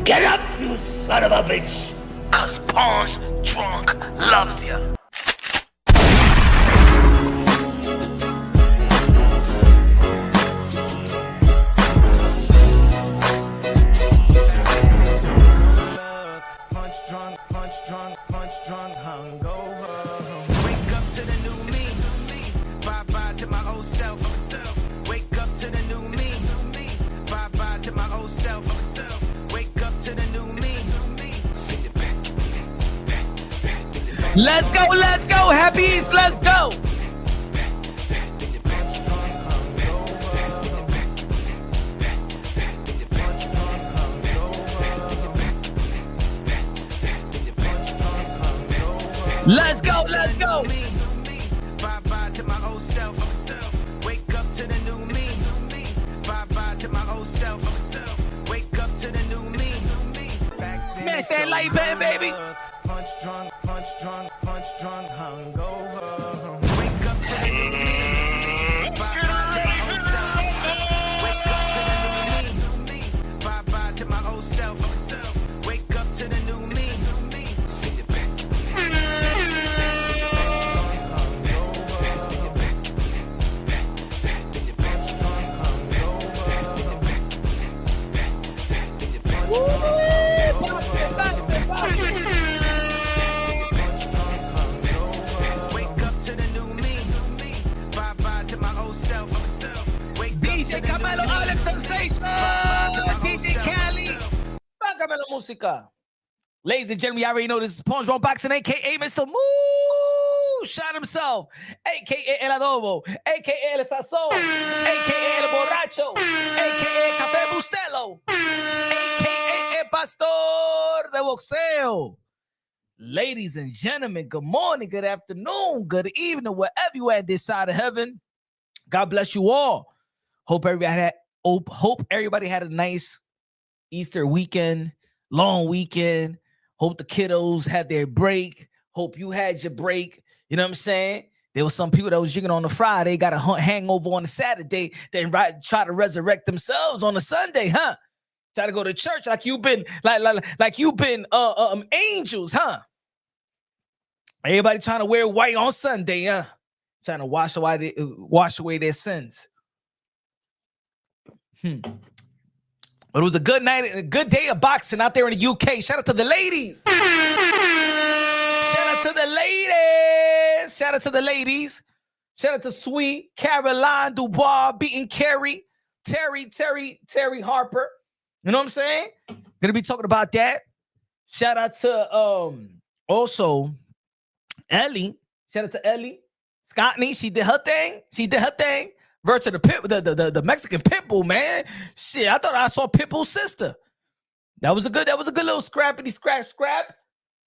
Get up, you son of a bitch! Cause Pawn's drunk loves ya. Punch drunk, hungover. Wake up to the new me. Bye-bye to my old self. Wake up to the new me. Bye-bye to my old self. Wake up to the new me. Let's go, Happy East, let's go. Let's go. Bye-bye to my old self. Wake up to the new me. Bye-bye to my old self. Wake up to the new me. Smash that like button, baby. Punch drunk, hungover. Wake up to the new me. Wake up to the new me. Bye-bye to my old self. Wake up to the new me. DJ Camelo, Alex Sensation, DJ Cali, Camelo Música. Ladies and gentlemen, you already know this is Pawn's Wrong Boxing, aka Mr. Moo Shot himself, aka El Adobo, aka El Sazón, aka El Borracho, aka Café Bustelo, aka El Pastor de Boxeo. Ladies and gentlemen, good morning, good afternoon, good evening, wherever you at this side of heaven. God bless you all. Hope everybody had a nice Easter weekend, long weekend. Hope the kiddos had their break. Hope you had your break. You know what I'm saying? There was some people that was drinking on the Friday, got a hangover on the Saturday, then try to resurrect themselves on the Sunday, huh? Try to go to church like you've been like you've been angels, huh? Everybody trying to wear white on Sunday, huh? Trying to wash away their sins. But it was a good night and a good day of boxing out there in the UK. Shout out to the ladies. Shout out to the ladies. Shout out to the ladies. Shout out to Sweet, Caroline Dubois beating Terry Harper. You know what I'm saying? Gonna be talking about that. Shout out to also Ellie. Shout out to Ellie. Scottney, she did her thing. Versus the Mexican Pitbull, man. Shit, I thought I saw Pitbull's sister. That was a good little scrappity scrap.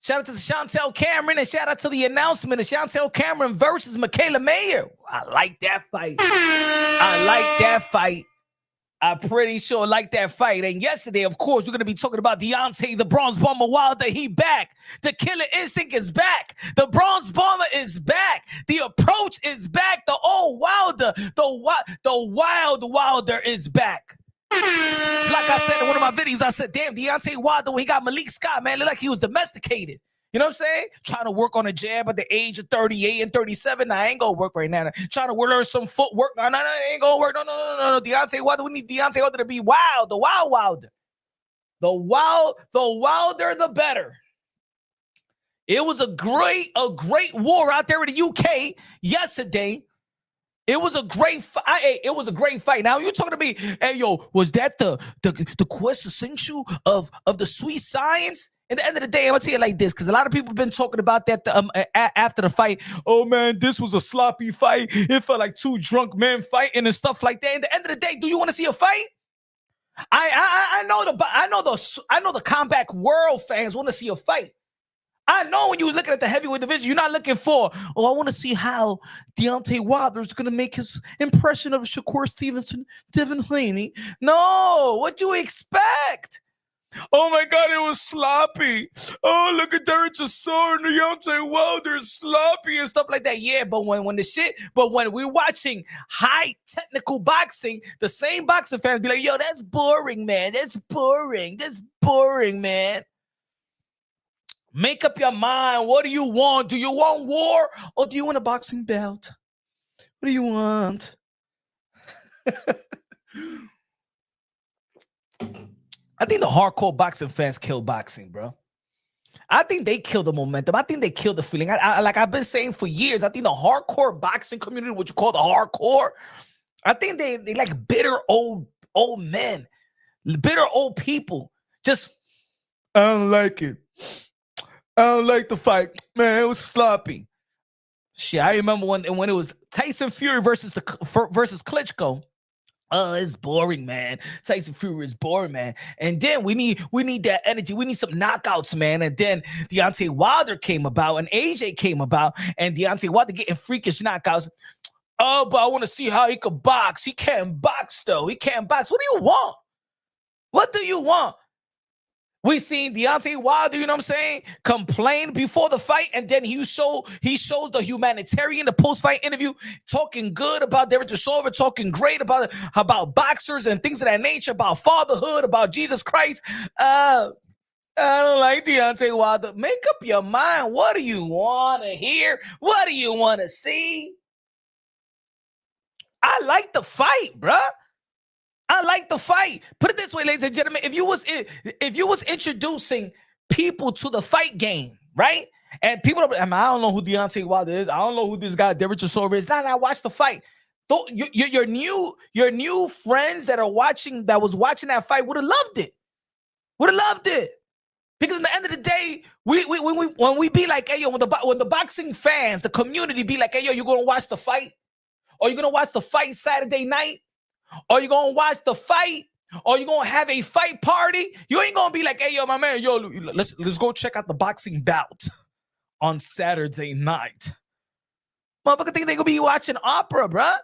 Shout out to Chantel Cameron and shout out to the announcement of Chantel Cameron versus Michaela Mayer. I like that fight. I pretty sure like that fight. And yesterday, of course, we're going to be talking about Deontay, the Bronze Bomber Wilder. He back. The killer instinct is back. The Bronze Bomber is back. The approach is back. The old Wilder, the wild Wilder is back. It's like I said in one of my videos, I said, damn, Deontay Wilder, when he got Malik Scott, man, looked like he was domesticated. You know what I'm saying? Trying to work on a jab at the age of 38 and 37. Nah, I ain't gonna work right now. Trying to learn some footwork. No, ain't gonna work. No. Deontay Wilder, we need Deontay Wilder to be wild. The wild Wilder. The wilder, the better. It was a great war out there in the UK yesterday. It was a great fight. Now you're talking to me, hey yo, was that the quintessential of the sweet science? At the end of the day, I'm gonna tell you like this, because a lot of people have been talking about that after the fight. Oh man, this was a sloppy fight. It felt like two drunk men fighting and stuff like that. At the end of the day, do you want to see a fight? I know the combat world fans want to see a fight. I know when you're looking at the heavyweight division, you're not looking for, I want to see how Deontay Wilder is going to make his impression of Shakur Stevenson, Devin Haney. No, what do you expect? Oh my God, it was sloppy. Oh, look at Derek Chisora and Deontay Wilder, sloppy and stuff like that. Yeah, but when we're watching high technical boxing, the same boxing fans be like, yo, that's boring, man. That's boring. That's boring, man. Make up your mind. What do you want? Do you want war or do you want a boxing belt? What do you want? I think the hardcore boxing fans kill boxing, bro. I think they kill the momentum. I think they kill the feeling. Like I've been saying for years, I think the hardcore boxing community, what you call the hardcore, I think they like bitter old men, bitter old people. Just, I don't like it. I don't like the fight. Man, it was sloppy. Shit, I remember when it was Tyson Fury versus Klitschko. Oh, it's boring, man. Tyson Fury is boring, man. And then we need that energy. We need some knockouts, man. And then Deontay Wilder came about, and AJ came about, and Deontay Wilder getting freakish knockouts. Oh, but I want to see how he could box. He can't box, though. He can't box. What do you want? What do you want? We seen Deontay Wilder, you know what I'm saying, complain before the fight, and then he shows the humanitarian, the post-fight interview, talking good about Derek Chisora, talking great about boxers and things of that nature, about fatherhood, about Jesus Christ. I don't like Deontay Wilder. Make up your mind. What do you want to hear? What do you want to see? I like the fight, bruh. I like the fight. Put it this way, ladies and gentlemen. If you was introducing people to the fight game, right? And people, I don't know who Deontay Wilder is. I don't know who this guy Derek Chisora is. Nah, watch the fight. Your new friends that was watching that fight would have loved it. Would have loved it. Because at the end of the day, when we be like, hey yo, when the boxing fans, the community be like, hey yo, you gonna watch the fight? Or you gonna watch the fight Saturday night? Or you gonna watch the fight? Or you gonna have a fight party? You ain't gonna be like, hey, yo, my man, yo, let's go check out the boxing bout on Saturday night. Motherfucker think they gonna be watching opera, bruh.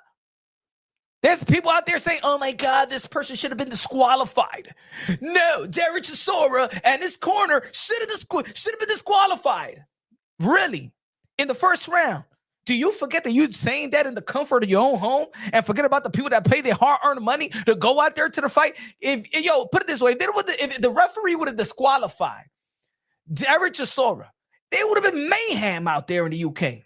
There's people out there saying, oh my God, this person should have been disqualified. No, Derek Chisora and his corner should have been disqualified. Really? In the first round. Do you forget that you're saying that in the comfort of your own home and forget about the people that pay their hard-earned money to go out there to the fight? Put it this way, if the referee would have disqualified Derek Chisora, there would have been mayhem out there in the UK.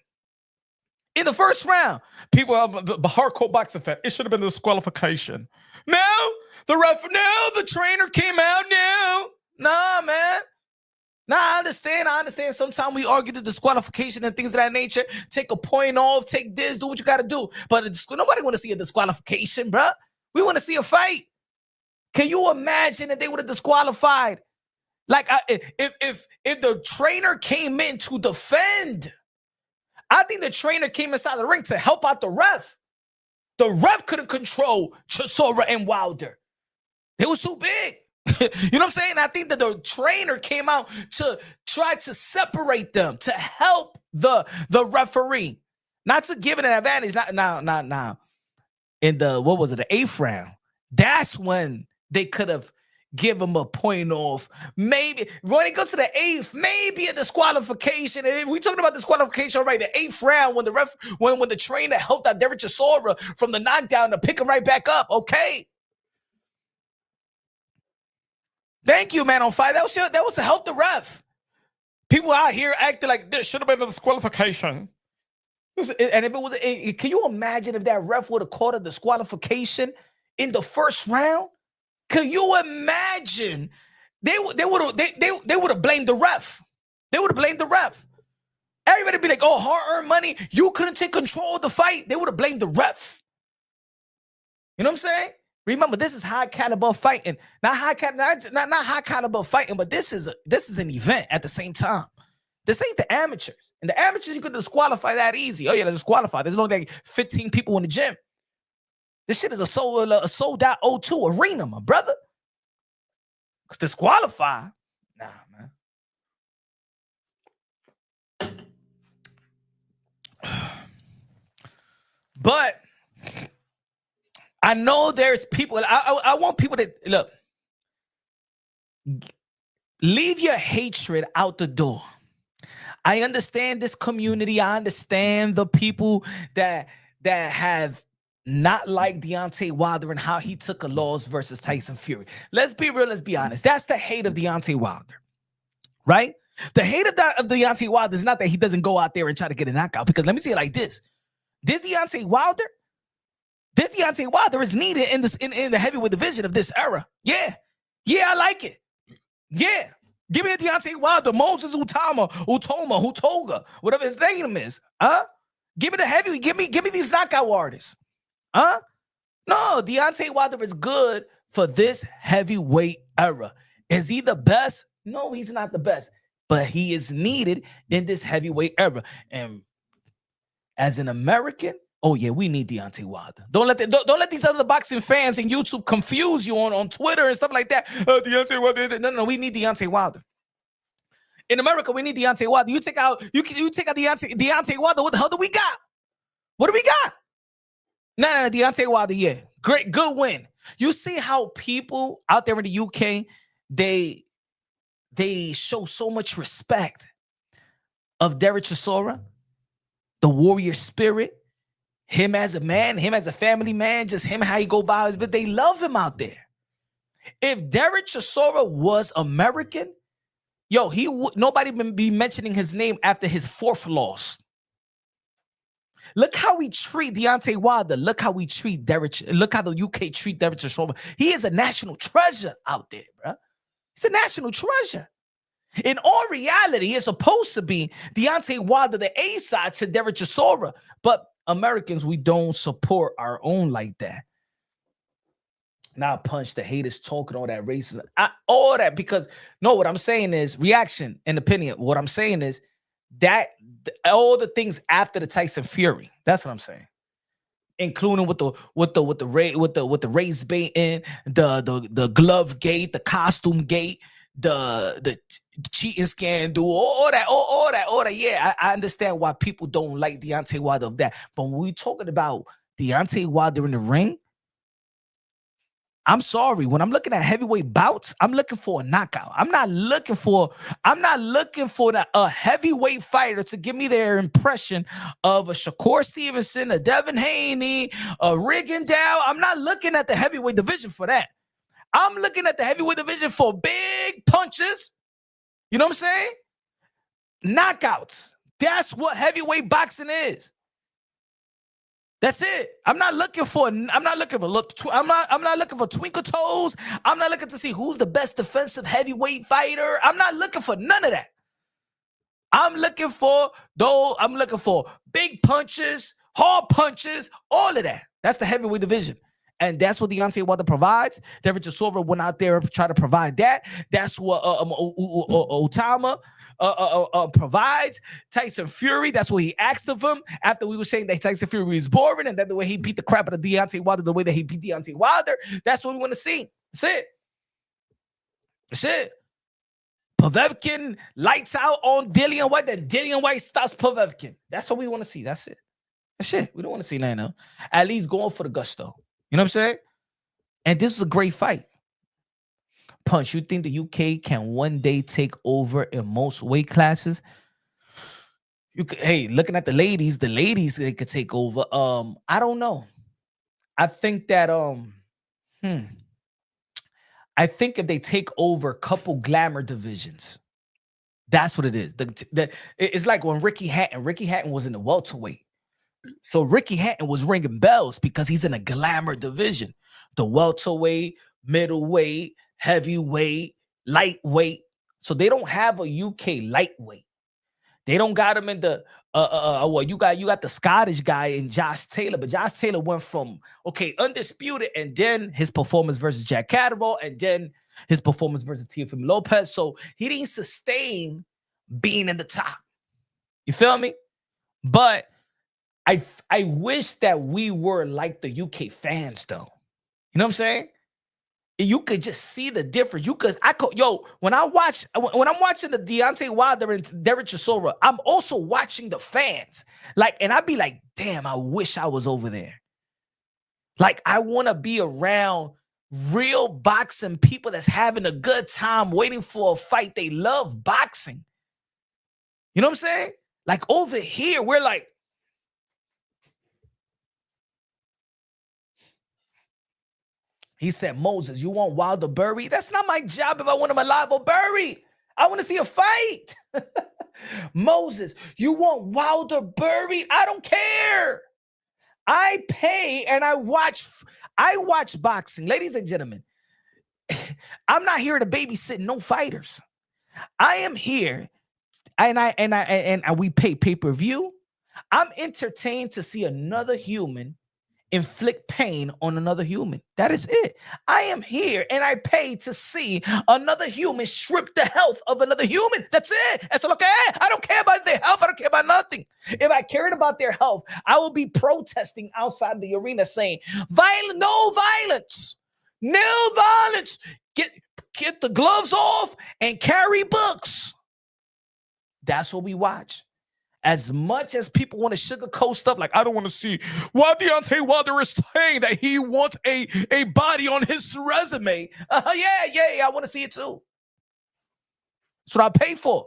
In the first round, people, the hardcore boxing fan, it should have been a disqualification. No, the trainer came out now. Nah, man. Nah, I understand. Sometimes we argue the disqualification and things of that nature. Take a point off, take this, do what you got to do. But nobody want to see a disqualification, bro. We want to see a fight. Can you imagine if they would have disqualified? Like, if the trainer came in to defend, I think the trainer came inside the ring to help out the ref. The ref couldn't control Chisora and Wilder. They were too big. You know what I'm saying? I think that the trainer came out to try to separate them, to help the referee, not to give it an advantage. Now. In the, what was it, the 8th round, that's when they could have given him a point off. Maybe when it goes to the 8th, maybe a disqualification. If we talking about disqualification, right? The 8th round when the trainer helped out Derek Chisora from the knockdown to pick him right back up. Okay. Thank you, man. On fire. That was to help the ref. People out here acting like there should have been a disqualification. And if it was, can you imagine if that ref would have caught a disqualification in the first round? Can you imagine? They would have blamed the ref. They would have blamed the ref. Everybody be like, oh, hard-earned money. You couldn't take control of the fight. They would have blamed the ref. You know what I'm saying? Remember, this is high caliber fighting. Not high caliber fighting, but this is an event at the same time. This ain't the amateurs. And the amateurs, you could disqualify that easy. Oh, yeah, they're disqualified. There's only like 15 people in the gym. This shit is a sold out O2 arena, my brother. Because disqualify? Nah, man. But I know there's people. I want people to look. leave your hatred out the door. I understand this community. I understand the people that have not liked Deontay Wilder and how he took a loss versus Tyson Fury. Let's be real. Let's be honest. That's the hate of Deontay Wilder, right? The hate of Deontay Wilder is not that he doesn't go out there and try to get a knockout. Because let me say it like this: This Deontay Wilder is needed in the heavyweight division of this era. Yeah, I like it. Yeah. Give me a Deontay Wilder, Moses Hutoga, whatever his name is. Give me the heavyweight. Give me these knockout artists. No, Deontay Wilder is good for this heavyweight era. Is he the best? No, he's not the best. But he is needed in this heavyweight era. And as an American, oh yeah, we need Deontay Wilder. Don't let these other boxing fans and YouTube confuse you on Twitter and stuff like that. Deontay Wilder. No, we need Deontay Wilder. In America, we need Deontay Wilder. You take out Deontay Wilder. What the hell do we got? What do we got? No, Deontay Wilder. Yeah, great, good win. You see how people out there in the UK they show so much respect of Derek Chisora, the warrior spirit. Him as a man, him as a family man, just him how he go by his, but they love him out there. If Derek Chisora was American, yo, he would nobody would be mentioning his name after his fourth loss. Look how we treat Deontay Wilder. Look how we treat Derek. Look how the UK treat Derek Chisora. He is a national treasure out there, bro. He's a national treasure. In all reality, it's supposed to be Deontay Wilder, the A side to Derek Chisora, but Americans, we don't support our own like that. Now, punch the haters talking all that racism, all that, because no, what I'm saying is reaction and opinion. What I'm saying is that all the things after the Tyson Fury. That's what I'm saying, including with the race baiting, the glove gate, the costume gate, the cheating scandal, all that. Yeah, I understand why people don't like Deontay Wilder of that. But when we're talking about Deontay Wilder in the ring, I'm sorry. When I'm looking at heavyweight bouts, I'm looking for a knockout. I'm not looking for a heavyweight fighter to give me their impression of a Shakur Stevenson, a Devin Haney, a Rigondeaux. I'm not looking at the heavyweight division for that. I'm looking at the heavyweight division for big punches. You know what I'm saying? Knockouts. That's what heavyweight boxing is. That's it. I'm not looking for twinkle toes. I'm not looking to see who's the best defensive heavyweight fighter. I'm not looking for none of that. I'm looking for big punches, hard punches, all of that. That's the heavyweight division. And that's what Deontay Wilder provides. Derek Chisora went out there and tried to provide that. That's what Otama provides. Tyson Fury, that's what he asked of him after we were saying that Tyson Fury was boring and that the way he beat the crap out of Deontay Wilder, the way that he beat Deontay Wilder, that's what we want to see. That's it. Povetkin lights out on Dillian White, then Dillian White stops Povetkin. That's what we want to see. That's it. That's it. We don't want to see nothing else. At least going for the gusto. You know what I'm saying? And this is a great fight. Punch, you think the UK can one day take over in most weight classes? Looking at the ladies, they could take over. I don't know. I think that I think if they take over a couple glamour divisions, that's what it is. It's like when Ricky Hatton was in the welterweight. So Ricky Hatton was ringing bells because he's in a glamour division. The welterweight, middleweight, heavyweight, lightweight. So they don't have a UK lightweight. They don't got him in the you got the Scottish guy in Josh Taylor, but Josh Taylor went from undisputed, and then his performance versus Jack Catterall, and then his performance versus Teofimo Lopez. So he didn't sustain being in the top. You feel me? But I wish that we were like the UK fans, though. You know what I'm saying? You could just see the difference. When I'm watching the Deontay Wilder and Derek Chisora, I'm also watching the fans. And I'd be like, damn, I wish I was over there. I want to be around real boxing people that's having a good time waiting for a fight. They love boxing. You know what I'm saying? Like over here, we're like, he said, Moses, you want Wilder buried? That's not my job if I want him alive or buried. I want to see a fight. Moses, you want Wilder buried? I don't care. I pay and I watch boxing. Ladies and gentlemen, I'm not here to babysit no fighters. I am here and we pay pay-per-view. I'm entertained to see another human inflict pain on another human. That is it. I am here and I pay to see another human strip the health of another human. That's it. That's okay. I don't care about their health. I don't care about nothing. If I cared about their health, I will be protesting outside the arena saying, no violence. No violence. Get the gloves off and carry books. That's what we watch. As much as people want to sugarcoat stuff, like I don't want to see why Deontay Wilder is saying that he wants a body on his resume. Yeah, I want to see it too. That's what I pay for.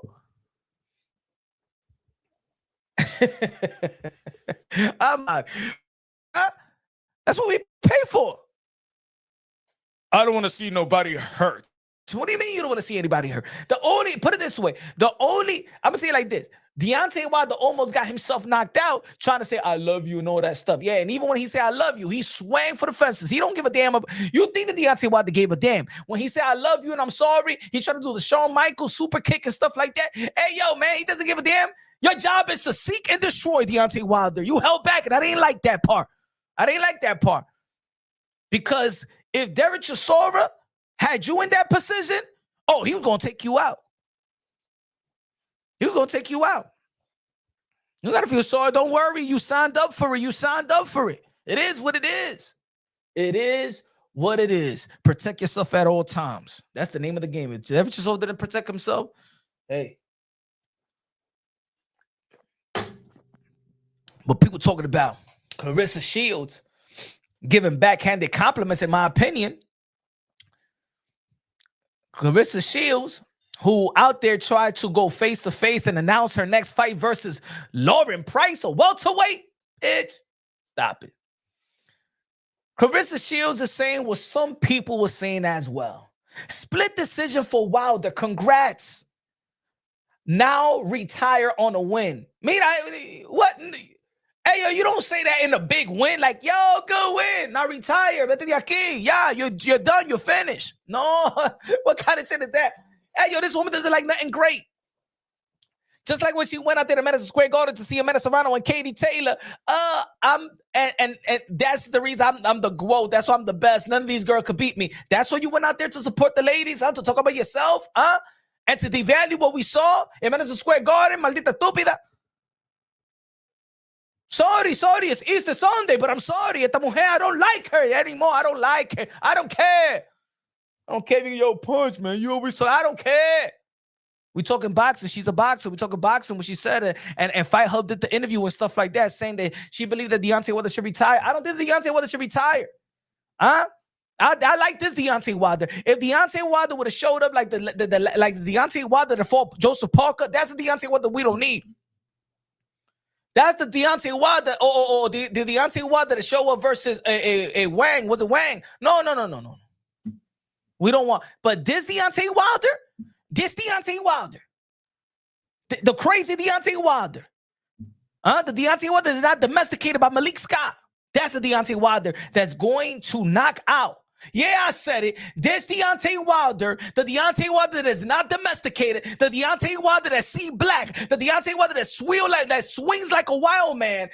That's what we pay for. I don't want to see nobody hurt. So what do you mean you don't want to see anybody hurt? Put it this way, I'm going to say it like this. Deontay Wilder almost got himself knocked out trying to say, I love you and all that stuff. Yeah, and even when he said, I love you, he swang for the fences. He don't give a damn. You think that Deontay Wilder gave a damn. When he said, I love you and I'm sorry, he's trying to do the Shawn Michaels super kick and stuff like that. Hey, yo, man, he doesn't give a damn. Your job is to seek and destroy Deontay Wilder. You held back, and I didn't like that part. Because if Derek Chisora had you in that position, oh, he was going to take you out. You got to feel sorry. Don't worry. You signed up for it. It is what it is. Protect yourself at all times. That's the name of the game. If Derek Chisora didn't protect himself, hey. But people talking about Claressa Shields giving backhanded compliments, in my opinion. Claressa Shields, who out there tried to go face-to-face and announce her next fight versus Lauren Price, a welterweight. Stop it. Claressa Shields is saying what some people were saying as well. Split decision for Wilder. Congrats. Now retire on a win. What? Hey, yo, you don't say that in a big win. Like, yo, good win. Now retire. Yeah, you're done. You're finished. No. What kind of shit is that? Hey, yo, this woman doesn't like nothing great. Just like when she went out there to Madison Square Garden to see Amanda Serrano and Katie Taylor. And that's the reason I'm the GOAT. That's why I'm the best. None of these girls could beat me. That's why you went out there to support the ladies, to talk about yourself, and to devalue what we saw in Madison Square Garden, maldita estúpida. Sorry, it's Easter Sunday, but I'm sorry. Esta mujer, I don't like her anymore. I don't like her. I don't care. I don't care if you get your punch, man. You always I don't care. We talking boxing. She's a boxer. We talking boxing when she said it. And Fight Hub did the interview and stuff like that, saying that she believed that Deontay Wilder should retire. I don't think Deontay Wilder should retire. I like this Deontay Wilder. If Deontay Wilder would have showed up like the Deontay Wilder that fought Joseph Parker, that's the Deontay Wilder we don't need. That's the Deontay Wilder. The Deontay Wilder to show up versus a Wang. Was it Wang? No. We don't want. But this Deontay Wilder, the crazy Deontay Wilder, the Deontay Wilder is not domesticated by Malik Scott. That's the Deontay Wilder that's going to knock out. Yeah, I said it. This Deontay Wilder, the Deontay Wilder that is not domesticated, the Deontay Wilder that see black, the Deontay Wilder that swings like a wild man.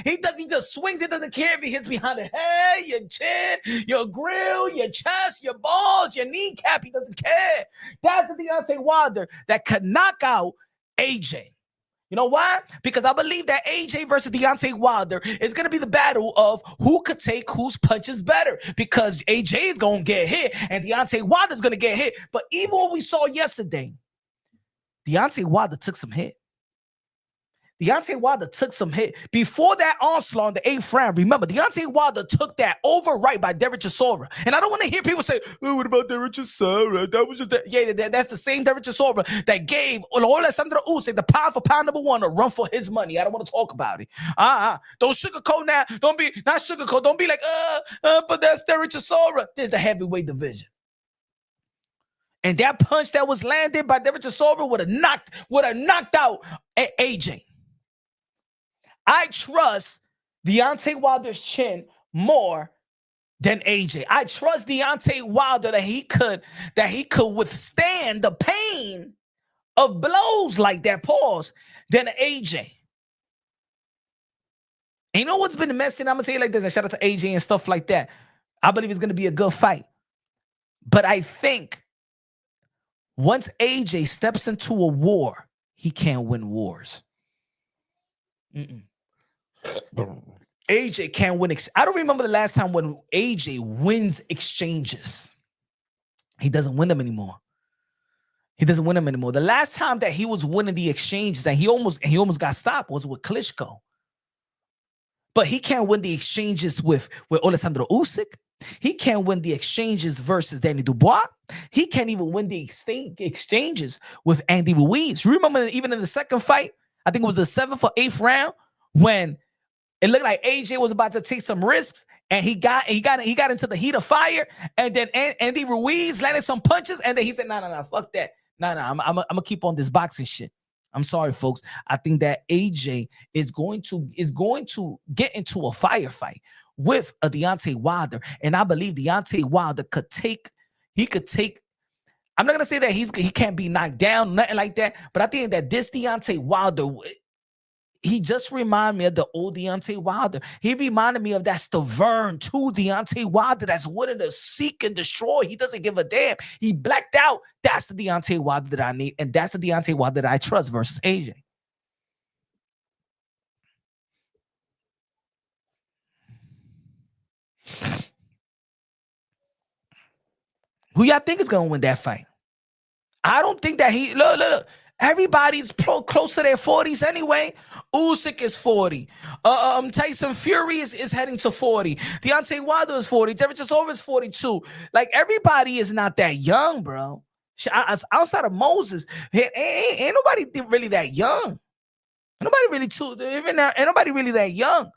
He just swings. He doesn't care if he hits behind the head, your chin, your grill, your chest, your balls, your kneecap. He doesn't care. That's the Deontay Wilder that could knock out AJ. You know why? Because I believe that AJ versus Deontay Wilder is going to be the battle of who could take whose punches better. Because AJ is going to get hit and Deontay Wilder is going to get hit. But even what we saw yesterday, Deontay Wilder took some hit. Deontay Wilder took some hit. Before that onslaught in the 8th round, remember, Deontay Wilder took that over right by Derek Chisora. And I don't want to hear people say, oh, what about Derek Chisora? That was just that's the same Derek Chisora that gave Alexander Usyk, the pound for pound #1, a run for his money. I don't want to talk about it. Don't sugarcoat now. Don't be, not sugarcoat. Don't be like, but that's Derek Chisora. There's the heavyweight division. And that punch that was landed by Derek Chisora would have knocked out AJ. I trust Deontay Wilder's chin more than AJ. I trust Deontay Wilder that he could withstand the pain of blows like that, pause, than AJ. And you know what's been messing? I'm gonna say it like this, and shout out to AJ and stuff like that. I believe it's gonna be a good fight. But I think once AJ steps into a war, he can't win wars. AJ can't win. I don't remember the last time when AJ wins exchanges. He doesn't win them anymore. The last time that he was winning the exchanges and he almost got stopped was with Klitschko. But he can't win the exchanges with Alexander Usyk. He can't win the exchanges versus Danny Dubois. He can't even win the exchanges with Andy Ruiz. Remember, even in the second fight, I think it was the 7th or 8th round, when it looked like AJ was about to take some risks, and he got into the heat of fire, and then Andy Ruiz landed some punches, and then he said, "No, fuck that. No, I'm gonna keep on this boxing shit." I'm sorry, folks. I think that AJ is going to get into a firefight with a Deontay Wilder, and I believe Deontay Wilder could take. I'm not gonna say that he can't be knocked down, nothing like that, but I think that this Deontay Wilder, he just reminded me of the old Deontay Wilder. He reminded me of that Stavern 2 Deontay Wilder that's willing to seek and destroy. He doesn't give a damn. He blacked out. That's the Deontay Wilder that I need, and that's the Deontay Wilder that I trust versus AJ. Who y'all think is going to win that fight? I don't think that he... Look. Everybody's close to their 40s anyway. Usyk is 40. Tyson Fury is heading to 40. Deontay Wilder is 40. Derek Chisora is 42. Like, everybody is not that young, bro. Outside of Moses, ain't nobody really that young. Ain't nobody really that young.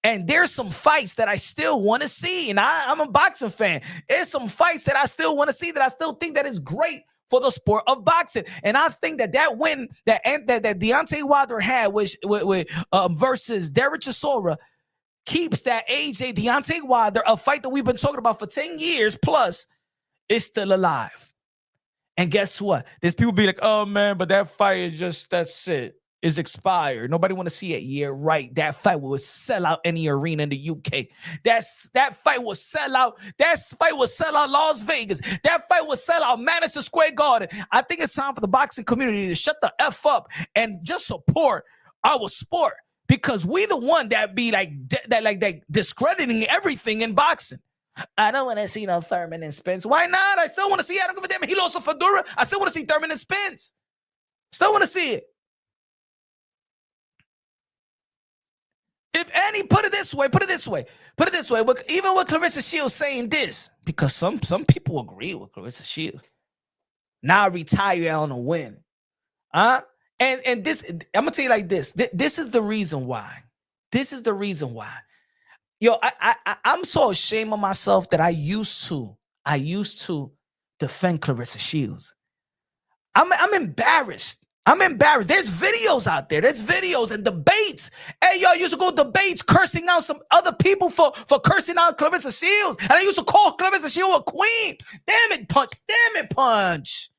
And there's some fights that I still want to see. And I'm a boxing fan. There's some fights that I still want to see, that I still think that is great for the sport of boxing. And I think that win that Deontay Wilder had versus Derek Chisora keeps that AJ Deontay Wilder, a fight that we've been talking about for 10 years plus, is still alive. And guess what? There's people be like, oh man, but that fight that's it. Is expired. Nobody want to see it. Yeah, right. That fight will sell out any arena in the UK. That fight will sell out. That fight will sell out Las Vegas. That fight will sell out Madison Square Garden. I think it's time for the boxing community to shut the F up and just support our sport, because we the one that be like discrediting everything in boxing. I don't want to see no Thurman and Spence. Why not? I still want to see it. I don't give a damn. He lost to Fedora. I still want to see Thurman and Spence. Still want to see it. If any, put it this way. Even with Claressa Shields saying this, because some people agree with Claressa Shields. Now retire on a win. And this, I'm gonna tell you like this. This is the reason why. Yo, I'm so ashamed of myself that I used to defend Claressa Shields. I'm embarrassed. There's videos out there. There's videos and debates. Hey, y'all used to go debates cursing out some other people for cursing out Claressa Shields. And I used to call Claressa Shields a queen. Damn it, Punch.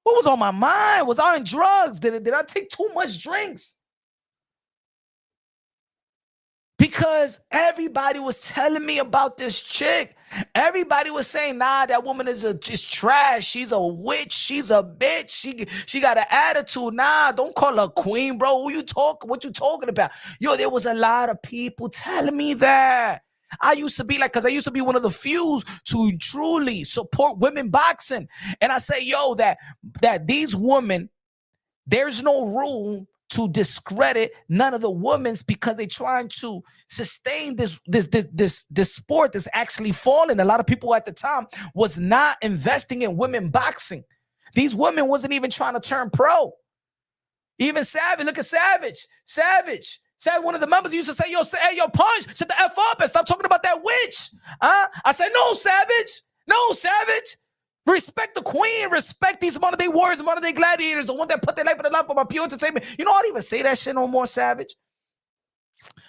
What was on my mind? Was I on drugs? Did I take too much drinks? Because everybody was telling me about this chick. Everybody was saying, nah, that woman is trash. She's a witch. She's a bitch. She got an attitude. Nah, don't call her queen, bro. What you talking about? Yo, there was a lot of people telling me that. I used to be one of the few to truly support women boxing. And I say, yo, that these women, there's no room to discredit none of the women's because they're trying to sustain this sport that's actually falling. A lot of people at the time was not investing in women boxing. These women wasn't even trying to turn pro. Even Savage, look at Savage. Savage, one of the members used to say, yo, Punch, shut the F up and stop talking about that witch. I said, no, Savage. Respect the queen. Respect these modern day warriors, modern day gladiators, the ones that put their life in the line for my pure entertainment. You know, I don't even say that shit no more, Savage.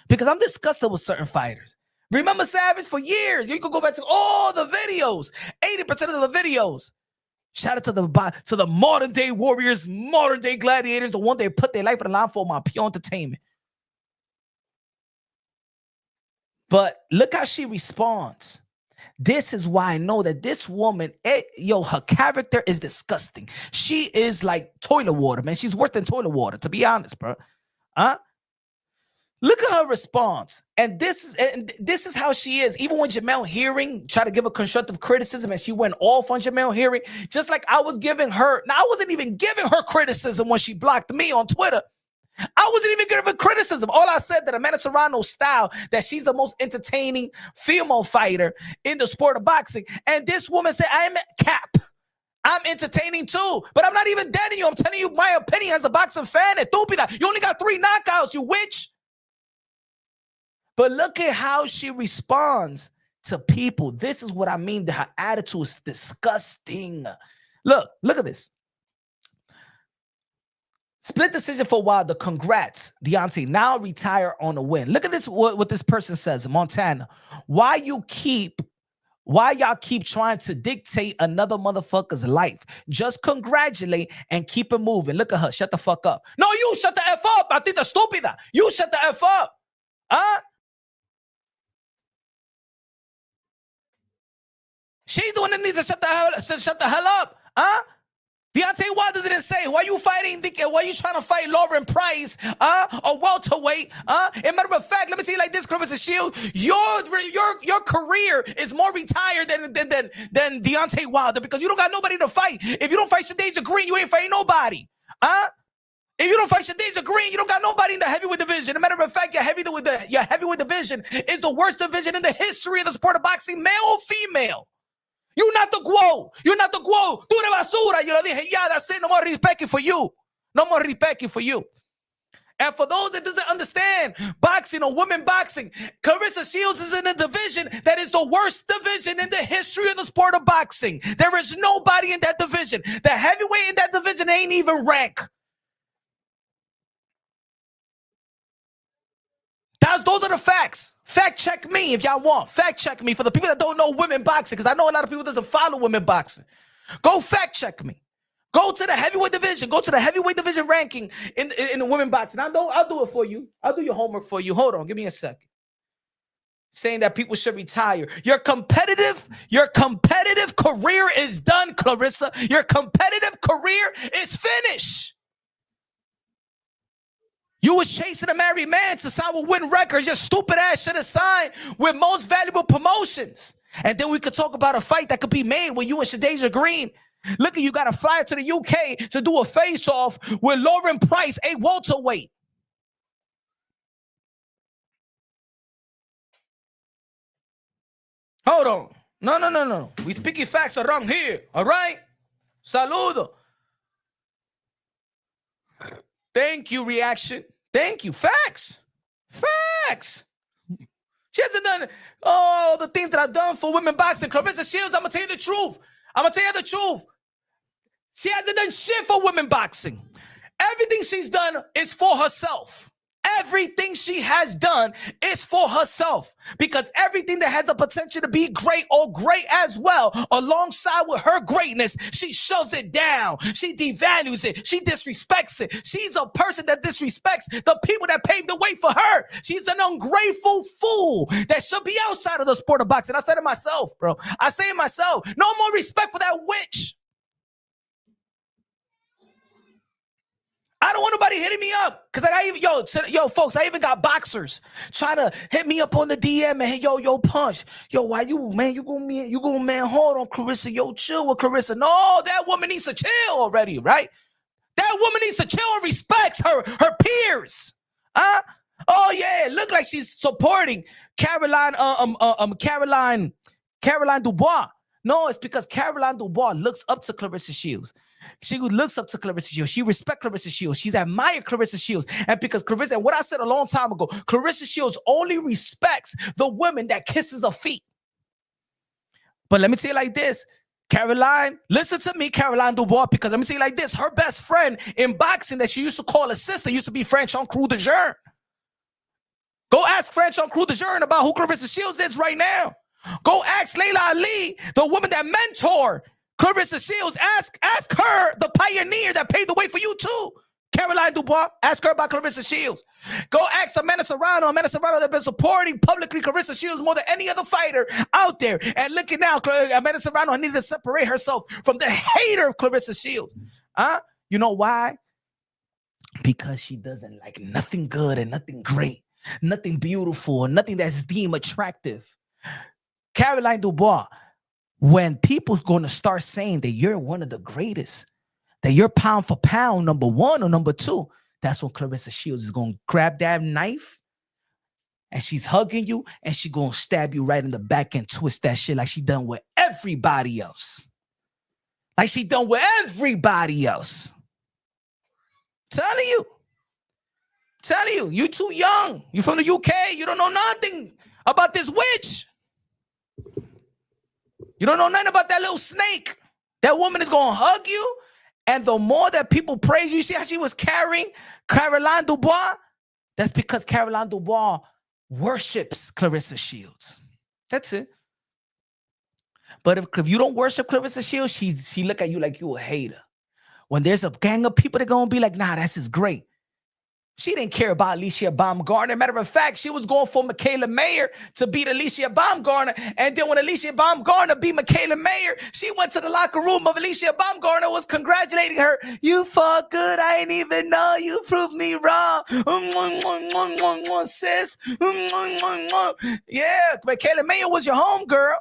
Because I'm disgusted with certain fighters. Remember Savage for years? You could go back to all the videos. 80% of the videos. Shout out to the modern day warriors, modern day gladiators, the one that put their life in the line for my pure entertainment. But look how she responds. This is why I know that this woman, her character is disgusting. She is like toilet water, man. She's worse than toilet water, to be honest, bro. Look at her response. And this is how she is. Even when Jamel Hearing tried to give a constructive criticism and she went off on Jamel Hearing, just like I was giving her. Now, I wasn't even giving her criticism when she blocked me on Twitter. I wasn't even giving her criticism. All I said that Amanda Serrano's style, that she's the most entertaining female fighter in the sport of boxing. And this woman said, I'm cap. I'm entertaining too. But I'm not even dead in you. I'm telling you my opinion as a boxing fan. You only got 3 knockouts, you witch. But look at how she responds to people. This is what I mean. Her attitude is disgusting. Look at this. Split decision for Wilder. Congrats, Deontay. Now retire on a win. Look at this. What this person says. Montana. Why y'all keep trying to dictate another motherfucker's life? Just congratulate and keep it moving. Look at her. Shut the fuck up. No, you shut the F up. I think that's stupid. You shut the F up. She's the one that needs to shut the hell up. Deontay Wilder didn't say, why you fighting? Why you trying to fight Lauren Price? A welterweight? As a matter of fact, let me tell you like this, Claressa Shield, your career is more retired than Deontay Wilder because you don't got nobody to fight. If you don't fight Shadasia Green, you ain't fighting nobody. If you don't fight Shadasia Green, you don't got nobody in the heavyweight division. As a matter of fact, your heavyweight division is the worst division in the history of the sport of boxing, male or female. You're not the guo. You're not the guo. Tú eres basura. Yo le dije, yeah, that's it. No more respect for you. No more respect for you. And for those that doesn't understand boxing or women boxing, Claressa Shields is in a division that is the worst division in the history of the sport of boxing. There is nobody in that division. The heavyweight in that division ain't even ranked. Those are the facts. Fact check me if y'all want. Fact check me for the people that don't know women boxing, because I know a lot of people doesn't follow women boxing. Go fact check me. Go to the heavyweight division. Go to the heavyweight division ranking in the women boxing. I'll do it for you. I'll do your homework for you. Hold on. Give me a second. Saying that people should retire. Your competitive career is done, Claressa. Your competitive career is finished. You was chasing a married man to sign with Win Records. Your stupid ass should have signed with Most Valuable Promotions. And then we could talk about a fight that could be made with you and Shadasia Green. Look at you, got to fly to the UK to do a face-off with Lauren Price, a welterweight. Hold on. No. We speaking facts around here. All right? Saludo. Thank you, reaction. Thank you. Facts. She hasn't done all the things that I've done for women boxing. Claressa Shields, I'm going to tell you the truth. She hasn't done shit for women boxing. Everything she's done is for herself. Everything she has done is for herself, because everything that has the potential to be great or great as well, alongside with her greatness, she shoves it down. She devalues it. She disrespects it. She's a person that disrespects the people that paved the way for her. She's an ungrateful fool that should be outside of the sport of boxing. I said it myself, bro. I say it myself. No more respect for that witch. I don't want nobody hitting me up, because folks, I even got boxers trying to hit me up on the DM and hey, yo, Punch. Yo, why you, man? You going, man, hold on, Claressa. Yo, chill with Claressa. No, that woman needs to chill already, right? That That woman needs to chill and respect her peers. Huh? Oh yeah, it looked like she's supporting Caroline Dubois. No, it's because Caroline Dubois looks up to Claressa Shields. She looks up to Claressa Shields. She respects Claressa Shields. She's admired Claressa Shields. And because Claressa, and what I said a long time ago, Claressa Shields only respects the women that kisses her feet. But let me tell you like this, Caroline, listen to me, Caroline Dubois, because let me tell you like this, her best friend in boxing that she used to call a sister used to be Franchon de Jeune. Go ask Franchon de Jeune about who Claressa Shields is right now. Go ask Layla Ali, the woman that mentored Claressa Shields. Ask her, the pioneer that paved the way for you too. Caroline Dubois, ask her about Claressa Shields. Go ask Amanda Serrano. Amanda Serrano that's been supporting publicly Claressa Shields more than any other fighter out there. And look at now, Amanda Serrano needed to separate herself from the hater of Claressa Shields. You know why? Because she doesn't like nothing good and nothing great, nothing beautiful, and nothing that's deemed attractive. Caroline Dubois, when people's going to start saying that you're one of the greatest, that you're pound for pound number one or number two, that's when Claressa Shields is going to grab that knife and she's hugging you and she's going to stab you right in the back and twist that shit like she done with everybody else. Like she done with everybody else. Telling you, you too young. You from the UK. You don't know nothing about this witch. You don't know nothing about that little snake. That woman is going to hug you. And the more that people praise you, see how she was carrying Caroline Dubois? That's because Caroline Dubois worships Claressa Shields. That's it. But if you don't worship Claressa Shields, she look at you like you a hater. When there's a gang of people that going to be like, nah, that's just great. She didn't care about Alicia Baumgartner. Matter of fact, she was going for Michaela Mayer to beat Alicia Baumgartner. And then when Alicia Baumgartner beat Michaela Mayer, she went to the locker room of Alicia Baumgartner, was congratulating her. You fought good. I didn't even know. You proved me wrong. Sis. Yeah, Michaela Mayer was your home girl.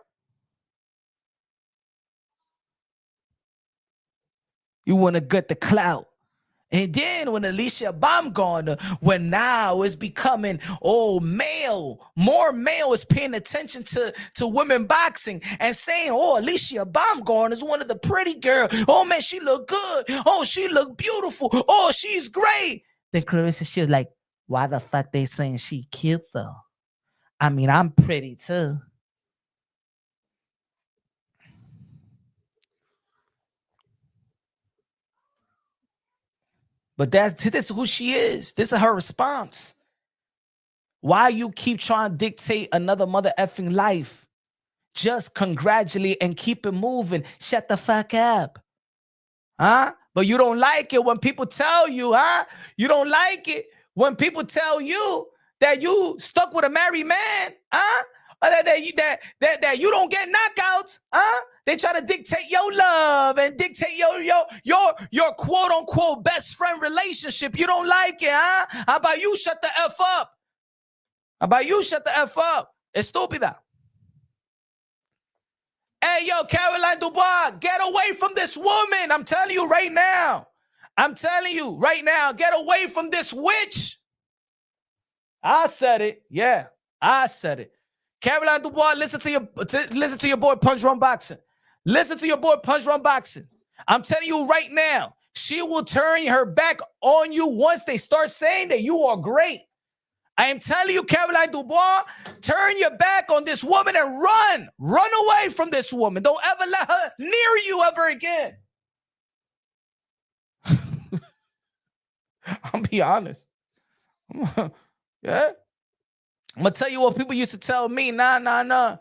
You want to get the clout. And then when Alicia Baumgartner, when now it's becoming, male, more male is paying attention to women boxing and saying, Alicia Baumgartner is one of the pretty girls. Oh, man, she look good. Oh, she look beautiful. Oh, she's great. Then Claressa, she was like, why the fuck they saying she cute though? I mean, I'm pretty too. But this is who she is. This is her response. Why you keep trying to dictate another mother effing life? Just congratulate and keep it moving. Shut the fuck up. Huh? But you don't like it when people tell you, huh? You don't like it when people tell you that you stuck with a married man, huh? Or that you don't get knockouts, huh? They try to dictate your love and dictate your quote unquote best friend relationship. You don't like it, huh? How about you shut the F up? How about you shut the F up? Estúpida. Hey, yo, Caroline Dubois, get away from this woman. I'm telling you right now. Get away from this witch. I said it. Yeah, I said it. Caroline Dubois, listen to your boy Punch Run Boxing. Listen to your boy Punch Run Boxing. I'm telling you right now, she will turn her back on you once they start saying that you are great. I am telling you, Caroline Dubois, turn your back on this woman and run. Run away from this woman. Don't ever let her near you ever again. I'll be honest. Yeah. I'm going to tell you what people used to tell me. Nah.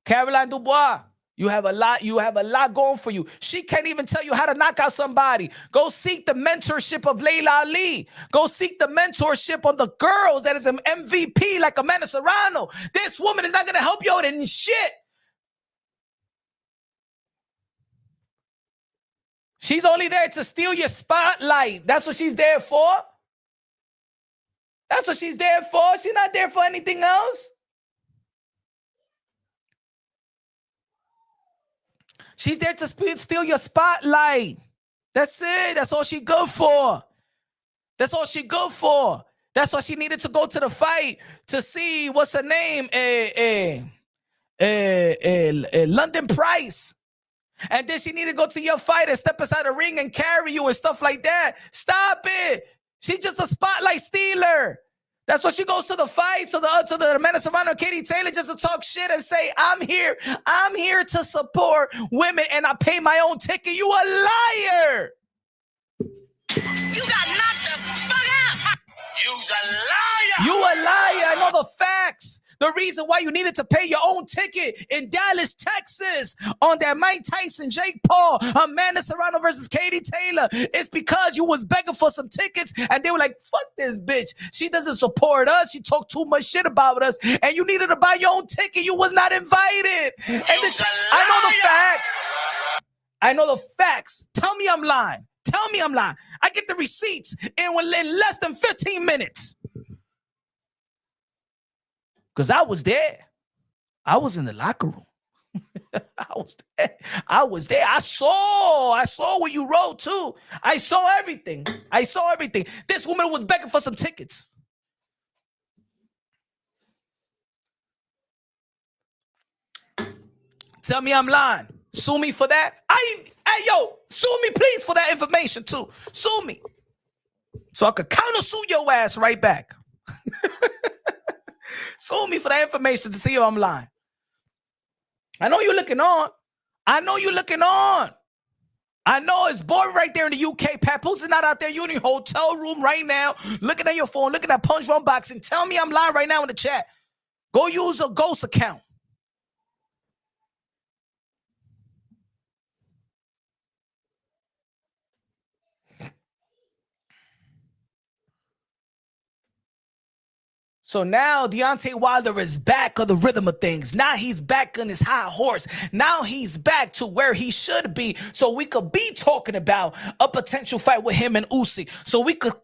Caroline Dubois, you have a lot going for you. She can't even tell you how to knock out somebody. Go seek the mentorship of Layla Ali. Go seek the mentorship of the girls that is an MVP like Amanda Serrano. This woman is not going to help you out in shit. She's only there to steal your spotlight. That's what she's there for. She's not there for anything else. She's there to steal your spotlight. That's it. That's all she good for. That's all she good for. That's why she needed to go to the fight to see what's her name, London Price. And then she needed to go to your fight and step inside the ring and carry you and stuff like that. Stop it. She's just a spotlight stealer. That's why she goes to the fight, to the Amanda Serrano, Katie Taylor, just to talk shit and say, I'm here to support women and I pay my own ticket. You a liar. You got knocked the fuck out. You's a liar. You a liar. I know the facts. The reason why you needed to pay your own ticket in Dallas, Texas, on that Mike Tyson, Jake Paul, Amanda Serrano versus Katie Taylor, is because you was begging for some tickets, and they were like, fuck this bitch. She doesn't support us. She talked too much shit about us, and you needed to buy your own ticket. You was not invited. And I know the facts. I know the facts. Tell me I'm lying. Tell me I'm lying. I get the receipts in less than 15 minutes. Because I was there. I was in the locker room. I was there. I saw what you wrote too. I saw everything. This woman was begging for some tickets. Tell me I'm lying. Sue me for that. Hey, yo, sue me please for that information too. Sue me. So I could counter sue your ass right back. Sue me for that information to see if I'm lying. I know you're looking on. I know it's boring right there in the UK. Papoose is not out there. You're in your hotel room right now, looking at your phone, looking at Punch Run Boxing. Tell me I'm lying right now in the chat. Go use a ghost account. So now Deontay Wilder is back on the rhythm of things. Now he's back on his high horse. Now he's back to where he should be. So we could be talking about a potential fight with him and Usyk. So we could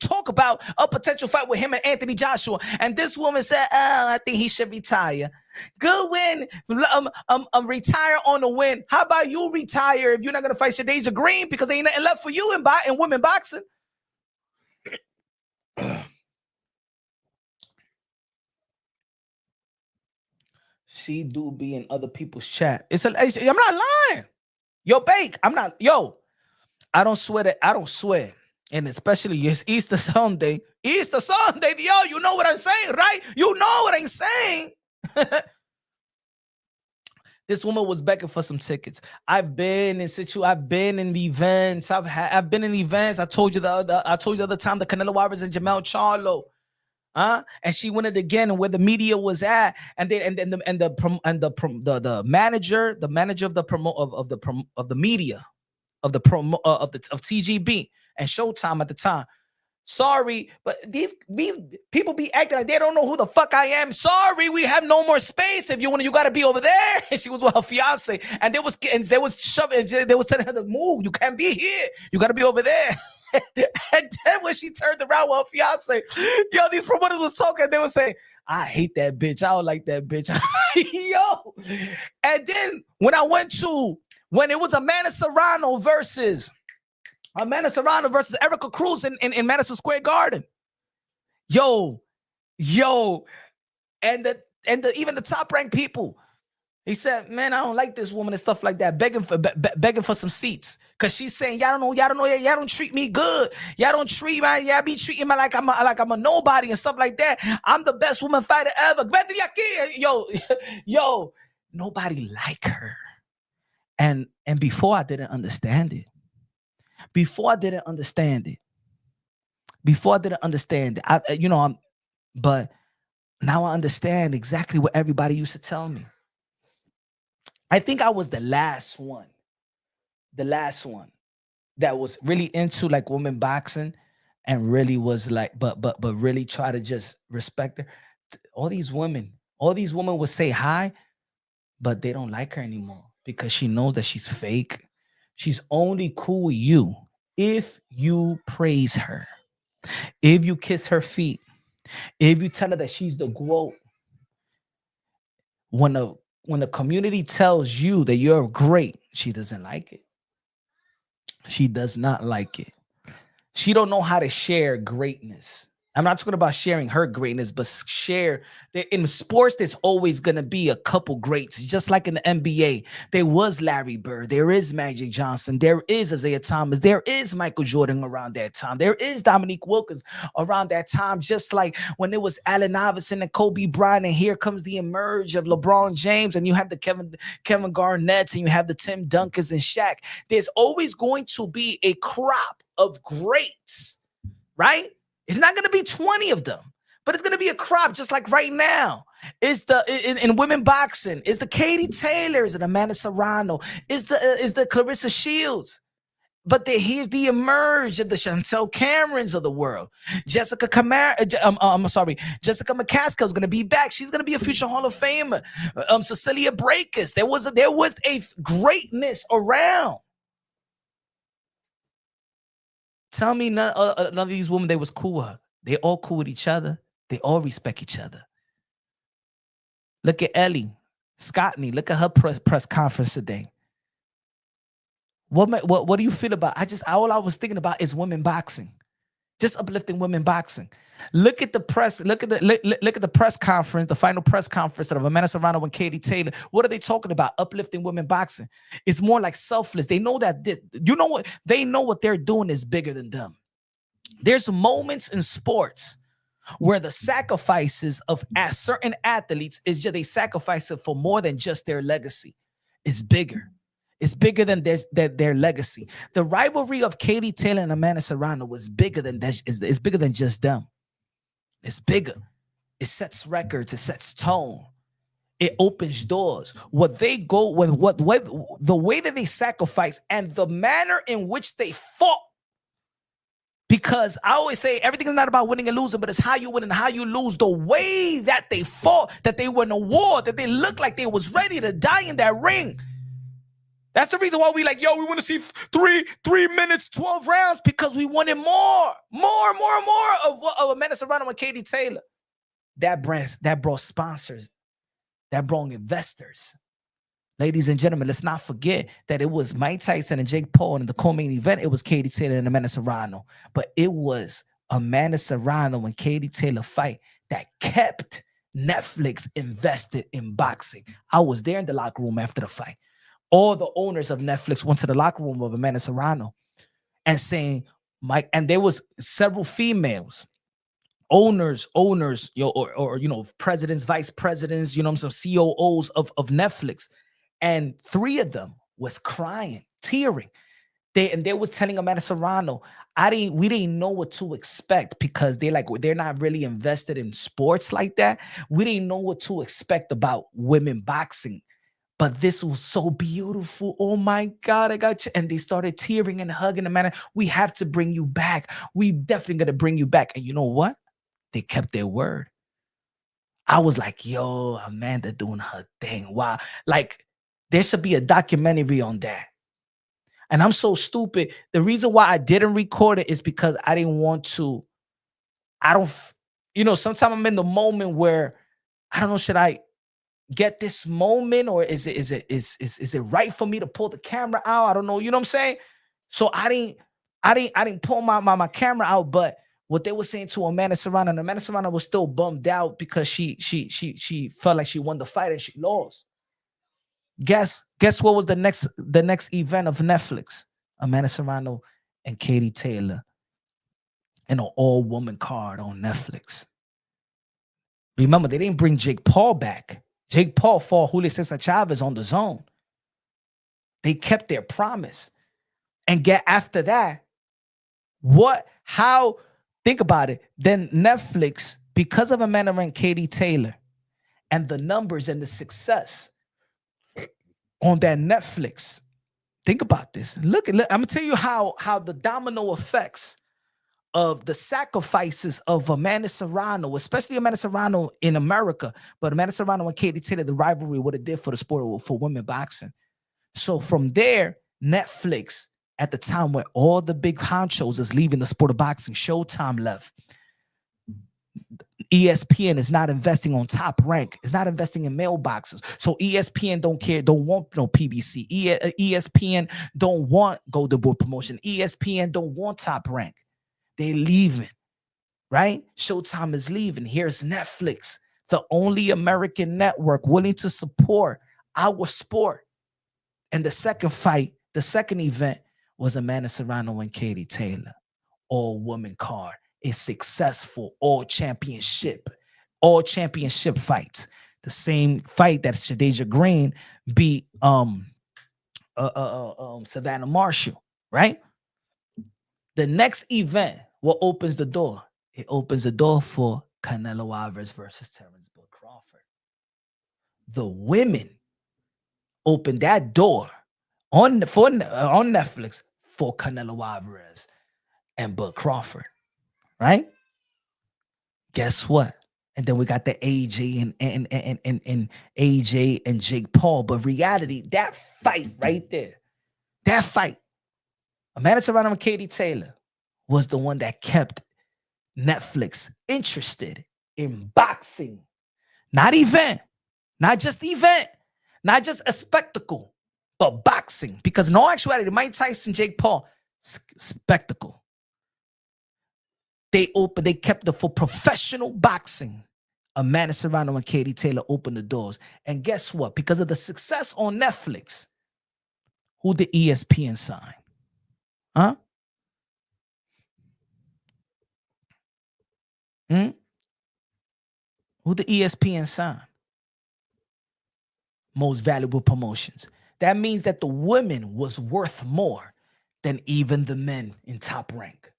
talk about a potential fight with him and Anthony Joshua. And this woman said, "Oh, I think he should retire." Good win. Retire on the win. How about you retire if you're not gonna fight Shadasia Green because ain't nothing left for you in women boxing? She do be in other people's chat. I'm not lying. Yo, Bake, I don't swear. And especially it's Easter Sunday. Yo, you know what I'm saying, right? You know what I'm saying. This woman was begging for some tickets. I've been in the events. I've been in events. I told you the other time the Canelo Alvarez and Jamel Charlo. And she went it again where the media was at, and the manager of the media of TGB and Showtime at the time. Sorry, but these people be acting like they don't know who the fuck I am. Sorry, we have no more space. If you want, you got to be over there. And she was with her fiance, and they was shoving. They was telling her to move. You can't be here. You got to be over there. And then when she turned around with her fiance, these promoters was talking. They were saying, "I hate that bitch. I don't like that bitch." Yo, and then when it was Amanda Serrano versus Erica Cruz in Madison Square Garden. Yo, and even the top ranked people. He said, "Man, I don't like this woman," and stuff like that, begging for some seats, cause she's saying, y'all don't treat me good. Y'all be treating me like I'm a nobody and stuff like that. I'm the best woman fighter ever. Yo, nobody like her. And before I didn't understand it. But now I understand exactly what everybody used to tell me. I think I was the last one that was really into like women boxing and really was like, but really try to just respect her. All these women would say hi, but they don't like her anymore because she knows that she's fake. She's only cool with you if you praise her, if you kiss her feet, if you tell her that she's the GOAT. When the community tells you that you're great, she doesn't like it. She does not like it. She don't know how to share greatness. I'm not talking about sharing her greatness, but share that in sports, there's always going to be a couple greats. Just like in the NBA, there was Larry Bird, there is Magic Johnson, there is Isaiah Thomas, there is Michael Jordan around that time, there is Dominique Wilkins around that time. Just like when it was Allen Iverson and Kobe Bryant, and here comes the emerge of LeBron James, and you have the Kevin Garnett's, and you have the Tim Duncans and Shaq. There's always going to be a crop of greats, right? It's not going to be 20 of them, but it's going to be a crop. Just like right now, is the in women boxing, is the Katie Taylors and Amanda Serrano, is the Claressa Shields. But here's the emerge of the Chantel Camerons of the world. Jessica McCaskill is going to be back. She's going to be a future Hall of Famer. Cecilia Brækhus. There was a greatness around. Tell me none of these women, they was cool with her. They all cool with each other. They all respect each other. Look at Ellie Scottney. Look at her press conference today. What do you feel about? All I was thinking about is women boxing, just uplifting women boxing. Look at the press. Look at the press conference, the final press conference of Amanda Serrano and Katie Taylor. What are they talking about? Uplifting women boxing. It's more like selfless. They know that they know what they're doing is bigger than them. There's moments in sports where the sacrifices of certain athletes is just they sacrifice it for more than just their legacy. It's bigger. It's bigger than their legacy. The rivalry of Katie Taylor and Amanda Serrano was bigger than that. It's bigger than just them. It's bigger. It sets records. It sets tone. It opens doors. The way that they sacrifice and the manner in which they fought. Because I always say everything is not about winning and losing, but it's how you win and how you lose. The way that they fought, that they were in a war, that they looked like they was ready to die in that ring. That's the reason why we we want to see 3 minutes, 12 rounds, because we wanted more of Amanda Serrano and Katie Taylor. That brought sponsors, that brought investors. Ladies and gentlemen, let's not forget that it was Mike Tyson and Jake Paul in the co-main event. It was Katie Taylor and Amanda Serrano, but it was Amanda Serrano and Katie Taylor fight that kept Netflix invested in boxing. I was there in the locker room after the fight. All the owners of Netflix went to the locker room of Amanda Serrano and saying, Mike, and there was several females, owners, presidents, vice presidents, some COOs of Netflix. And 3 of them was crying, tearing. They was telling Amanda Serrano, we didn't know what to expect because they're not really invested in sports like that. We didn't know what to expect about women boxing. But this was so beautiful. Oh my God, I got you. And they started tearing and hugging Amanda. We have to bring you back. We definitely gonna bring you back. And you know what? They kept their word. I was like, yo, Amanda doing her thing. Wow. There should be a documentary on that. And I'm so stupid. The reason why I didn't record it is because I didn't want to. Sometimes I'm in the moment where I don't know, should I get this moment, or is it right for me to pull the camera out? I don't know. You know what I'm saying? So I didn't pull my camera out, but what they were saying to Amanda Serrano, and Amanda Serrano was still bummed out because she felt like she won the fight and she lost. Guess what was the next event of Netflix? Amanda Serrano and Katie Taylor in an all-woman card on Netflix. Remember, they didn't bring Jake Paul back. Jake Paul fought Julio Cesar Chavez on the zone. They kept their promise. And get after that, think about it. Then Netflix, because of Amanda and Katie Taylor and the numbers and the success on that Netflix, think about this. Look, I'm going to tell you how the domino effects of the sacrifices of Amanda Serrano, especially Amanda Serrano in America, but Amanda Serrano and Katie Taylor, the rivalry, what it did for the sport, for women boxing. So from there, Netflix, at the time where all the big honchos is leaving the sport of boxing, Showtime left. ESPN is not investing on Top Rank. It's not investing in mailboxes. So ESPN don't care, don't want no PBC. ESPN don't want Golden Boy promotion. ESPN don't want Top Rank. They're leaving, right? Showtime is leaving. Here's Netflix, the only American network willing to support our sport. And the second fight, the second event was Amanda Serrano and Katie Taylor. All-woman card. A successful all-championship fights. The same fight that Shadeja Green beat Savannah Marshall, right? The next event, what opens the door? It opens the door for Canelo Alvarez versus Terrence Bud Crawford. The women opened that door on Netflix for Canelo Alvarez and Bud Crawford, right? Guess what? And then we got the AJ and AJ and Jake Paul. But reality, that fight right there, that fight, Amanda Serrano and Katie Taylor, was the one that kept Netflix interested in boxing. Not just a spectacle, but boxing. Because in all actuality, Mike Tyson, Jake Paul, spectacle. They kept it for professional boxing. Amanda Serrano and Katie Taylor opened the doors. And guess what? Because of the success on Netflix, who did ESPN sign? Huh? Who did ESPN sign? Most Valuable Promotions. That means that the women was worth more than even the men in Top Rank.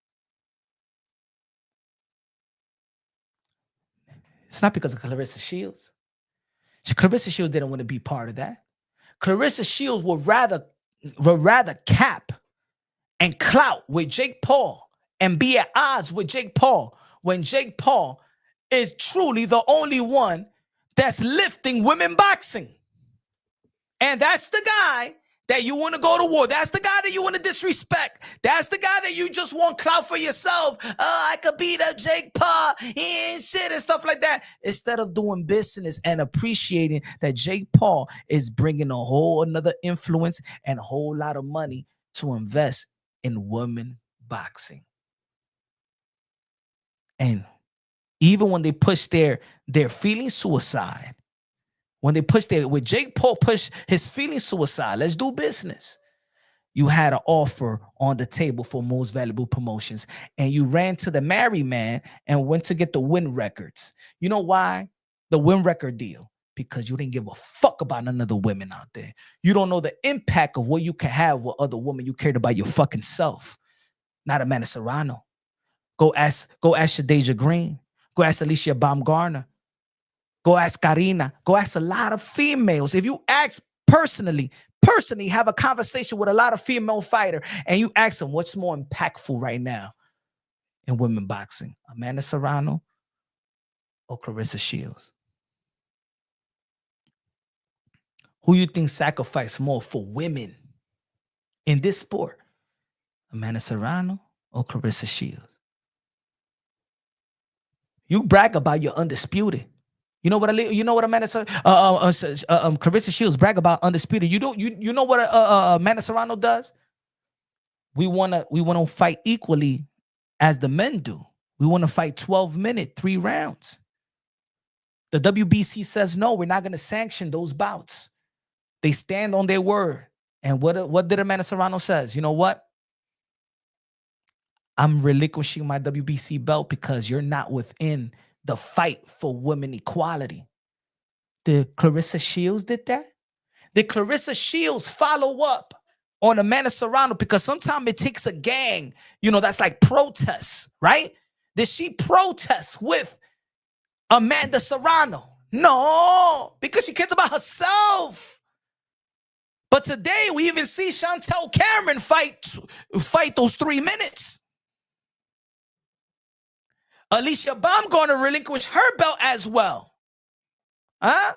It's not because of Claressa Shields. Claressa Shields didn't want to be part of that. Claressa Shields would rather cap and clout with Jake Paul and be at odds with Jake Paul when Jake Paul is truly the only one that's lifting women boxing. And that's the guy that you want to go to war. That's the guy that you want to disrespect. That's the guy that you just want clout for yourself. Oh, I could beat up Jake Paul. He ain't shit and stuff like that. Instead of doing business and appreciating that Jake Paul is bringing a whole another influence and a whole lot of money to invest in women boxing. And even when they push their feeling suicide, when Jake Paul pushed his feeling suicide, let's do business. You had an offer on the table for Most Valuable Promotions, and you ran to the married man and went to get the win records. You know why? The win record deal. Because you didn't give a fuck about none of the women out there. You don't know the impact of what you can have with other women. You cared about your fucking self. Not Amanda Serrano. Go ask Shadeja Green. Go ask Alicia Baumgartner. Go ask Karina. Go ask a lot of females. If you ask personally have a conversation with a lot of female fighter and you ask them what's more impactful right now in women boxing, Amanda Serrano or Claressa Shields? Who you think sacrificed more for women in this sport? Amanda Serrano or Claressa Shields? You brag about your undisputed. You know what Amanda Claressa Shields brag about undisputed. You know what Amanda Serrano does? We want to fight equally as the men do. We want to fight 12-minute, 3 rounds. The WBC says no, we're not going to sanction those bouts. They stand on their word. And what did Amanda Serrano says? You know what? I'm relinquishing my WBC belt because you're not within the fight for women equality. Did Claressa Shields did that? Did Claressa Shields follow up on Amanda Serrano? Because sometimes it takes a gang, that's like protests, right? Did she protest with Amanda Serrano? No, because she cares about herself. But today we even see Chantel Cameron fight those 3 minutes. Alicia Baumgartner relinquished her belt as well. Huh?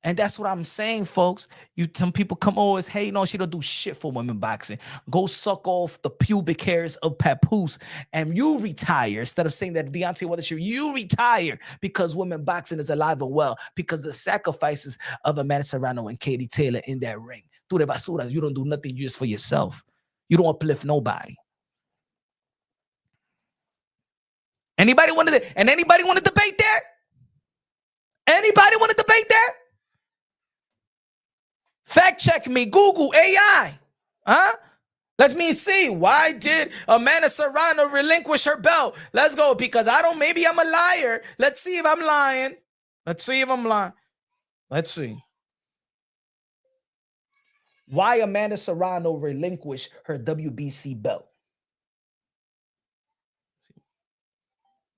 And that's what I'm saying, folks. Some people come always, hey, no, she don't do shit for women boxing. Go suck off the pubic hairs of Papoose and you retire. Instead of saying that Deontay Wilder, you retire because women boxing is alive and well because the sacrifices of Amanda Serrano and Katie Taylor in that ring. Tu de basura, you don't do nothing just for yourself. You don't uplift nobody. Anybody want to debate that? Anybody want to debate that? Fact check me, Google, AI. Huh? Let me see. Why did Amanda Serrano relinquish her belt? Let's go, because maybe I'm a liar. Let's see if I'm lying. Let's see. Why Amanda Serrano relinquished her WBC belt.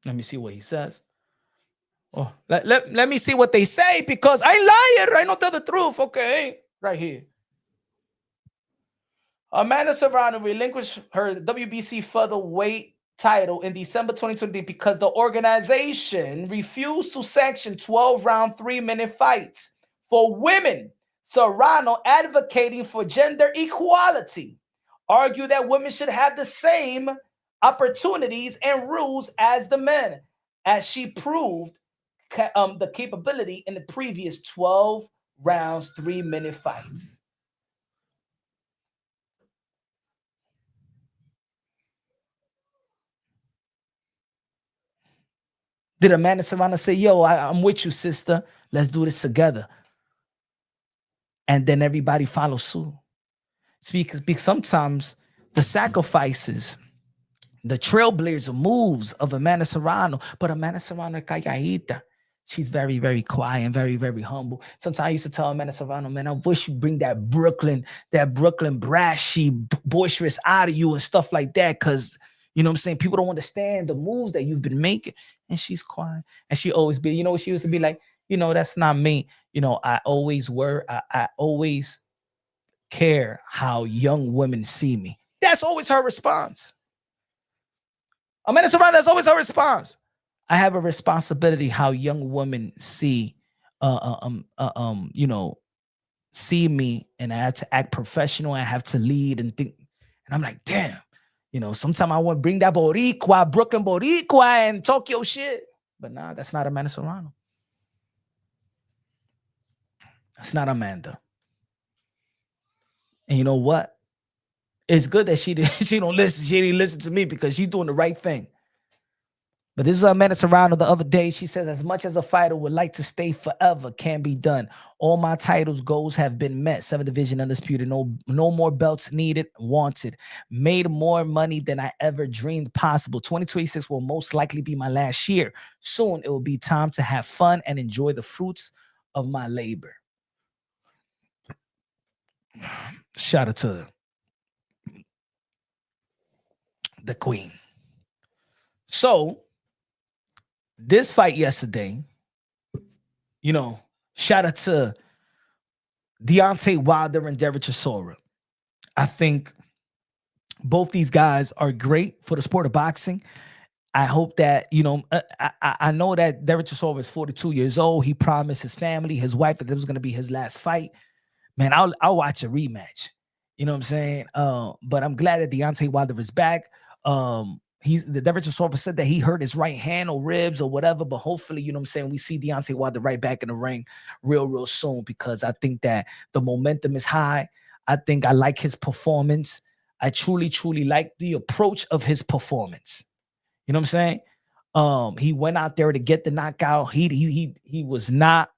Let me see what he says. Oh, let me see what they say, because I liar. I don't tell the truth. Okay. Right here. Amanda Serrano relinquished her WBC featherweight title in December 2020 because the organization refused to sanction 12-round 3-minute fights for women. Serrano, advocating for gender equality, argued that women should have the same opportunities and rules as the men, as she proved the capability in the previous 12 rounds, 3-minute fights. Did Amanda Serrano say, yo, I'm with you, sister. Let's do this together. And then everybody follows suit. Because sometimes the sacrifices, the trailblazer moves of Amanda Serrano, but Amanda Serrano calladita. She's very, very quiet and very, very humble. Sometimes I used to tell Amanda Serrano, man, I wish you bring that Brooklyn brashy, boisterous out of you and stuff like that. Because, you know what I'm saying, people don't understand the moves that you've been making. And she's quiet. And she always be, you know, she used to be like, you know, that's not me. You know, I always care how young women see me. That's always her response. Amanda Serrano, that's always her response. I have a responsibility how young women see, you know, see me, and I have to act professional. I have to lead and think. And I'm like, damn, you know, sometimes I want to bring that Boricua, Brooklyn Boricua and talk your shit. But nah, that's not Amanda Serrano. That's not Amanda. And you know what? It's good that she don't listen. She didn't listen to me because she's doing the right thing. But this is Amanda Serrano the other day. She says, as much as a fighter would like to stay forever, can be done. All my titles goals have been met. 7th division undisputed. No more belts needed, wanted. Made more money than I ever dreamed possible. 2026 will most likely be my last year. Soon it will be time to have fun and enjoy the fruits of my labor. Shout out to the queen. So this fight yesterday, you know, shout out to Deontay Wilder and Derek Chisora. I think both these guys are great for the sport of boxing. I hope that, you know, I know that Derek Chisora is 42 years old. He promised his family, his wife, that this was going to be his last fight. Man, I'll watch a rematch. You know what I'm saying? But I'm glad that Deontay Wilder is back. The Derek Chisora said that he hurt his right hand or ribs or whatever, but hopefully, you know what I'm saying, we see Deontay Wilder right back in the ring real soon, because I think that the momentum is high. I think I like his performance. I truly like the approach of his performance. You know what I'm saying? He went out there to get the knockout. He was not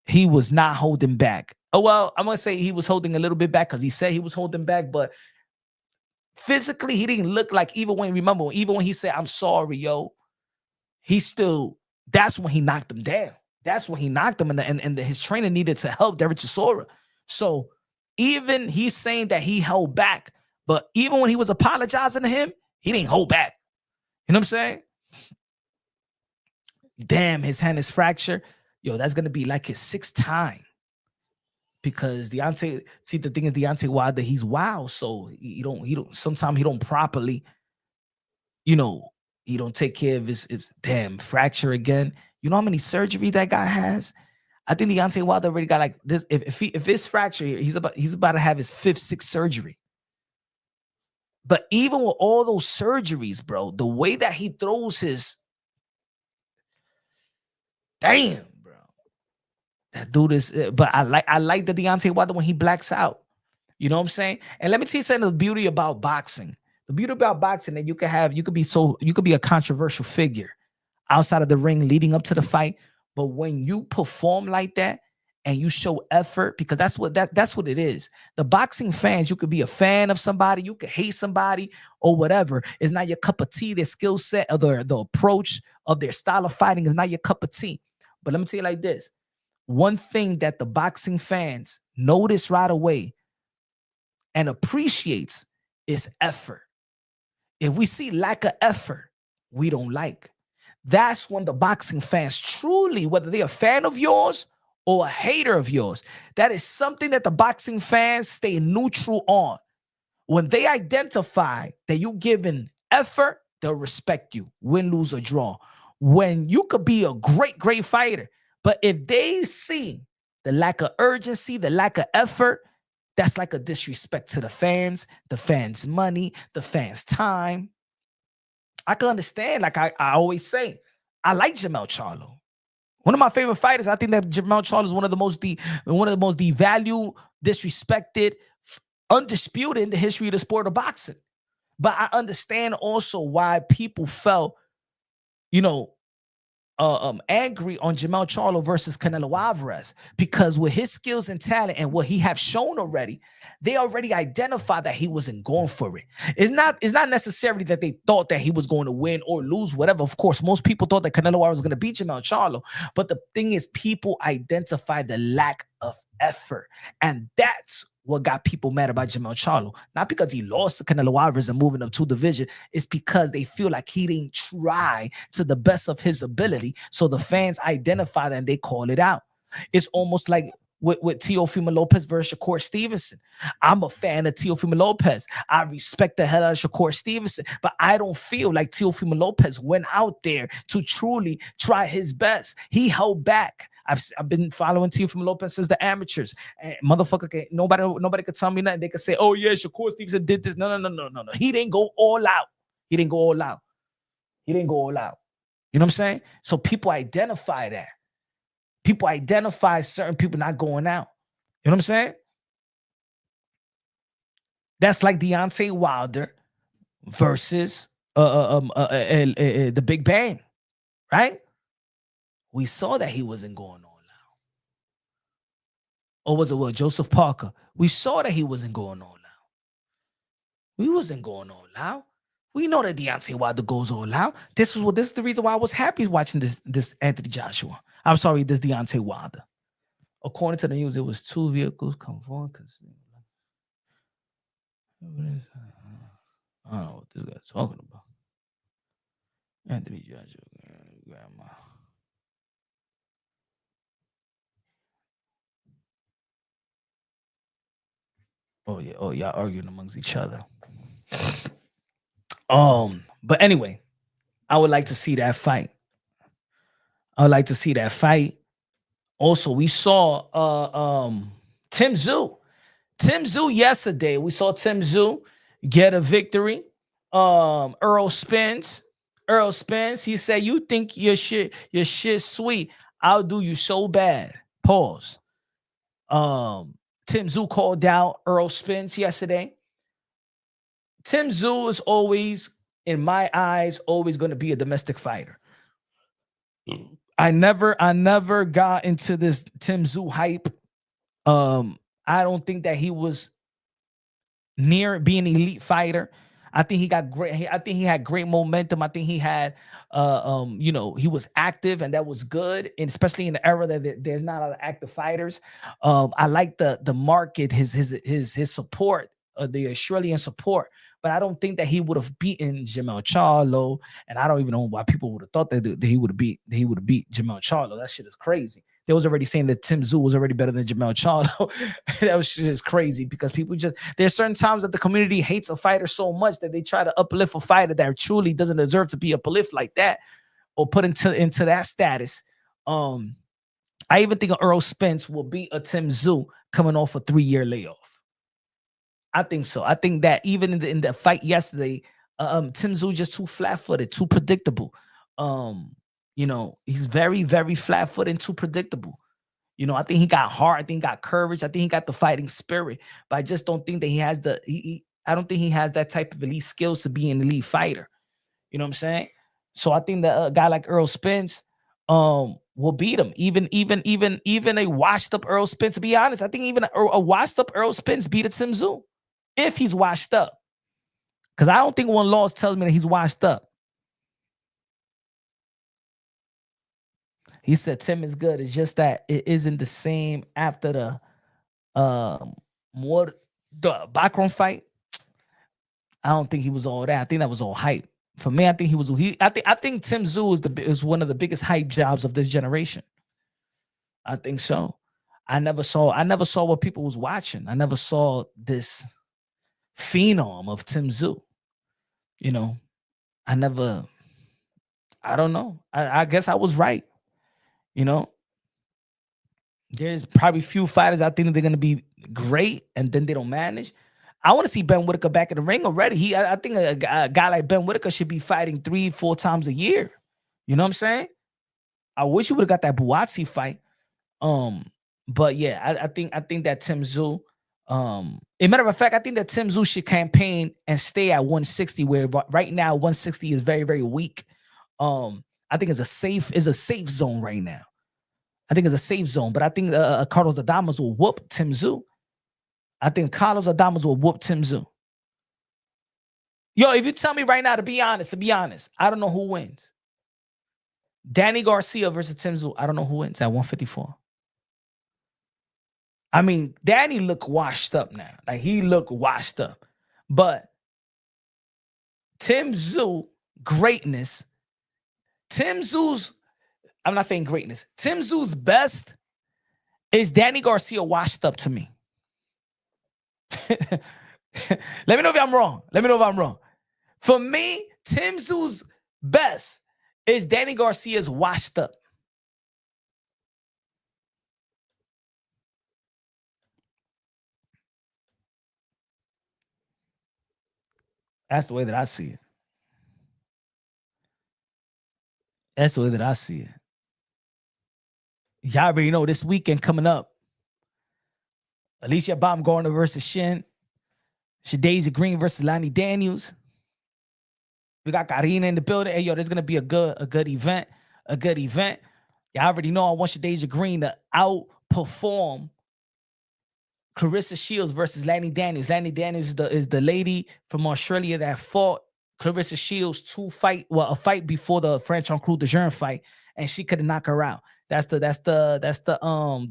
holding back. Oh, well, I'm gonna say he was holding a little bit back because he said he was holding back, but physically, he didn't look like, even when he said, I'm sorry, yo, that's when he knocked him down. That's when he knocked him, and his trainer needed to help Derek Chisora. So even he's saying that he held back, but even when he was apologizing to him, he didn't hold back. You know what I'm saying? Damn, his hand is fractured. Yo, that's going to be like his 6th time. Because the thing is, Deontay Wilder, he's wild, so sometimes he don't properly, you know, he don't take care of his damn fracture again. You know how many surgery that guy has? I think Deontay Wilder already got like this. If it's fracture here, he's about to have his 5th, 6th surgery. But even with all those surgeries, bro, the way that he throws his, damn, bro, that dude is. But I like the Deontay Wilder when he blacks out. You know what I'm saying? And let me tell you something. The beauty about boxing, that you could be a controversial figure outside of the ring leading up to the fight. But when you perform like that and you show effort, because that's what it is. The boxing fans, you could be a fan of somebody, you could hate somebody or whatever. It's not your cup of tea. Their skill set or the approach of their style of fighting is not your cup of tea. But let me tell you like this. One thing that the boxing fans notice right away and appreciates is effort. If we see lack of effort, we don't like. That's when the boxing fans truly, whether they're a fan of yours or a hater of yours, that is something that the boxing fans stay neutral on. When they identify that you giving effort, they'll respect you, win, lose, or draw. When you could be a great, great fighter, but if they see the lack of urgency, the lack of effort, that's like a disrespect to the fans money, the fans' time. I can understand, like I always say, I like Jermell Charlo. One of my favorite fighters. I think that Jermell Charlo is one of the most devalued, disrespected, undisputed in the history of the sport of boxing. But I understand also why people felt, angry on Jermell Charlo versus Canelo Alvarez, because with his skills and talent and what he have shown already, they already identified that he wasn't going for it. It's not necessarily that they thought that he was going to win or lose, whatever. Of course, most people thought that Canelo Alvarez was going to beat Jermell Charlo, but the thing is, people identified the lack of effort, and that's what got people mad about Jermell Charlo. Not because he lost to Canelo Alvarez and moving up 2 divisions. It's because they feel like he didn't try to the best of his ability. So the fans identify that and they call it out. It's almost like with Teofimo Lopez versus Shakur Stevenson. I'm a fan of Teofimo Lopez. I respect the hell out of Shakur Stevenson, but I don't feel like Teofimo Lopez went out there to truly try his best. He held back. I've been following Teofimo Lopez since the amateurs. And motherfucker, nobody could tell me nothing. They could say, "Oh yeah, Shakur Stevenson did this." No. He didn't go all out. You know what I'm saying? So people identify that. People identify certain people not going out. You know what I'm saying? That's like Deontay Wilder versus the Big Bang, right? We saw that he wasn't going all out. Or was it Joseph Parker? We saw that he wasn't going all out. We wasn't going all out. We know that Deontay Wilder goes all out. This is the reason why I was happy watching this Anthony Joshua. I'm sorry, this Deontay Wilder. According to the news, it was 2 vehicles come forward. I don't know what this guy's talking about. Anthony Joshua, grandma. Oh yeah. Oh, y'all arguing amongst each other. But anyway, I would like to see that fight. Also, we saw Tim Tszyu. Tim Tszyu yesterday. We saw Tim Tszyu get a victory. Earl Spence. He said, "You think your shit sweet? I'll do you so bad." Pause. Tim Tszyu called out Earl Spence yesterday. Tim Tszyu is always, in my eyes, always going to be a domestic fighter. I never got into this Tim Tszyu hype. I don't think that he was near being an elite fighter. I think he got great. I think he had great momentum. I think he had, he was active, and that was good. And especially in the era that there's not a lot of active fighters. I like the market, his support, the Australian support. But I don't think that he would have beaten Jermell Charlo, and I don't even know why people would have thought that he would have beat Jermell Charlo. That shit is crazy. They was already saying that Tim Tszyu was already better than Jermell Charlo. That was just crazy, because people there's certain times that the community hates a fighter so much that they try to uplift a fighter that truly doesn't deserve to be uplifted like that or put into that status. I I even think Earl Spence will beat a Tszyu coming off a 3-year layoff. I think so. I think that even in the fight yesterday, Tszyu just too flat-footed, too predictable. You know, he's very, very flat-footed and too predictable. You know, I think he got heart. I think he got courage. I think he got the fighting spirit. But I just don't think that he has I don't think he has that type of elite skills to be an elite fighter. You know what I'm saying? So I think that a guy like Earl Spence will beat him. Even a washed up Earl Spence. To be honest, I think even a washed up Earl Spence beat a Tszyu if he's washed up. Because I don't think one loss tells me that he's washed up. He said Tim is good. It's just that it isn't the same after the background fight. I don't think he was all that. I think that was all hype. For me, I think he was. I think Tszyu is one of the biggest hype jobs of this generation. I think so. I never saw what people was watching. I never saw this phenom of Tszyu. You know, I don't know. I guess I was right. You know, there's probably few fighters I think they're going to be great and then they don't manage. I want to see Ben Whitaker back in the ring already. I think a guy like Ben Whitaker should be fighting 3-4 times a year. You know what I'm saying? I wish you would have got that Buatsi fight. But yeah, I think that Tszyu, a matter of fact, I think that Tszyu should campaign and stay at 160, where right now 160 is very, very weak. I think it's a safe zone right now. I think it's a safe zone, but I think Carlos Adames will whoop Tszyu. I think Carlos Adames will whoop Tszyu. Yo, if you tell me right now, to be honest, I don't know who wins. Danny Garcia versus Tszyu, I don't know who wins at 154. I mean, Danny looked washed up now. Like, he looked washed up. But Tszyu, greatness. I'm not saying greatness. Tszyu's best is Danny Garcia washed up to me. Let me know if I'm wrong. For me, Tszyu's best is Danny Garcia's washed up. That's the way that I see it. That's the way that I see it. Y'all already know this weekend coming up. Alicia Baumgartner versus Shin. Shadasia Green versus Lonnie Daniels. We got Karina in the building. Hey, yo, there's gonna be a good event. Y'all already know I want Shadasia Green to outperform Claressa Shields versus Lanny Daniels. Lanny Daniels is the lady from Australia that fought Claressa Shields a fight before the French Encrue de Jeune fight, and she couldn't knock her out. That's the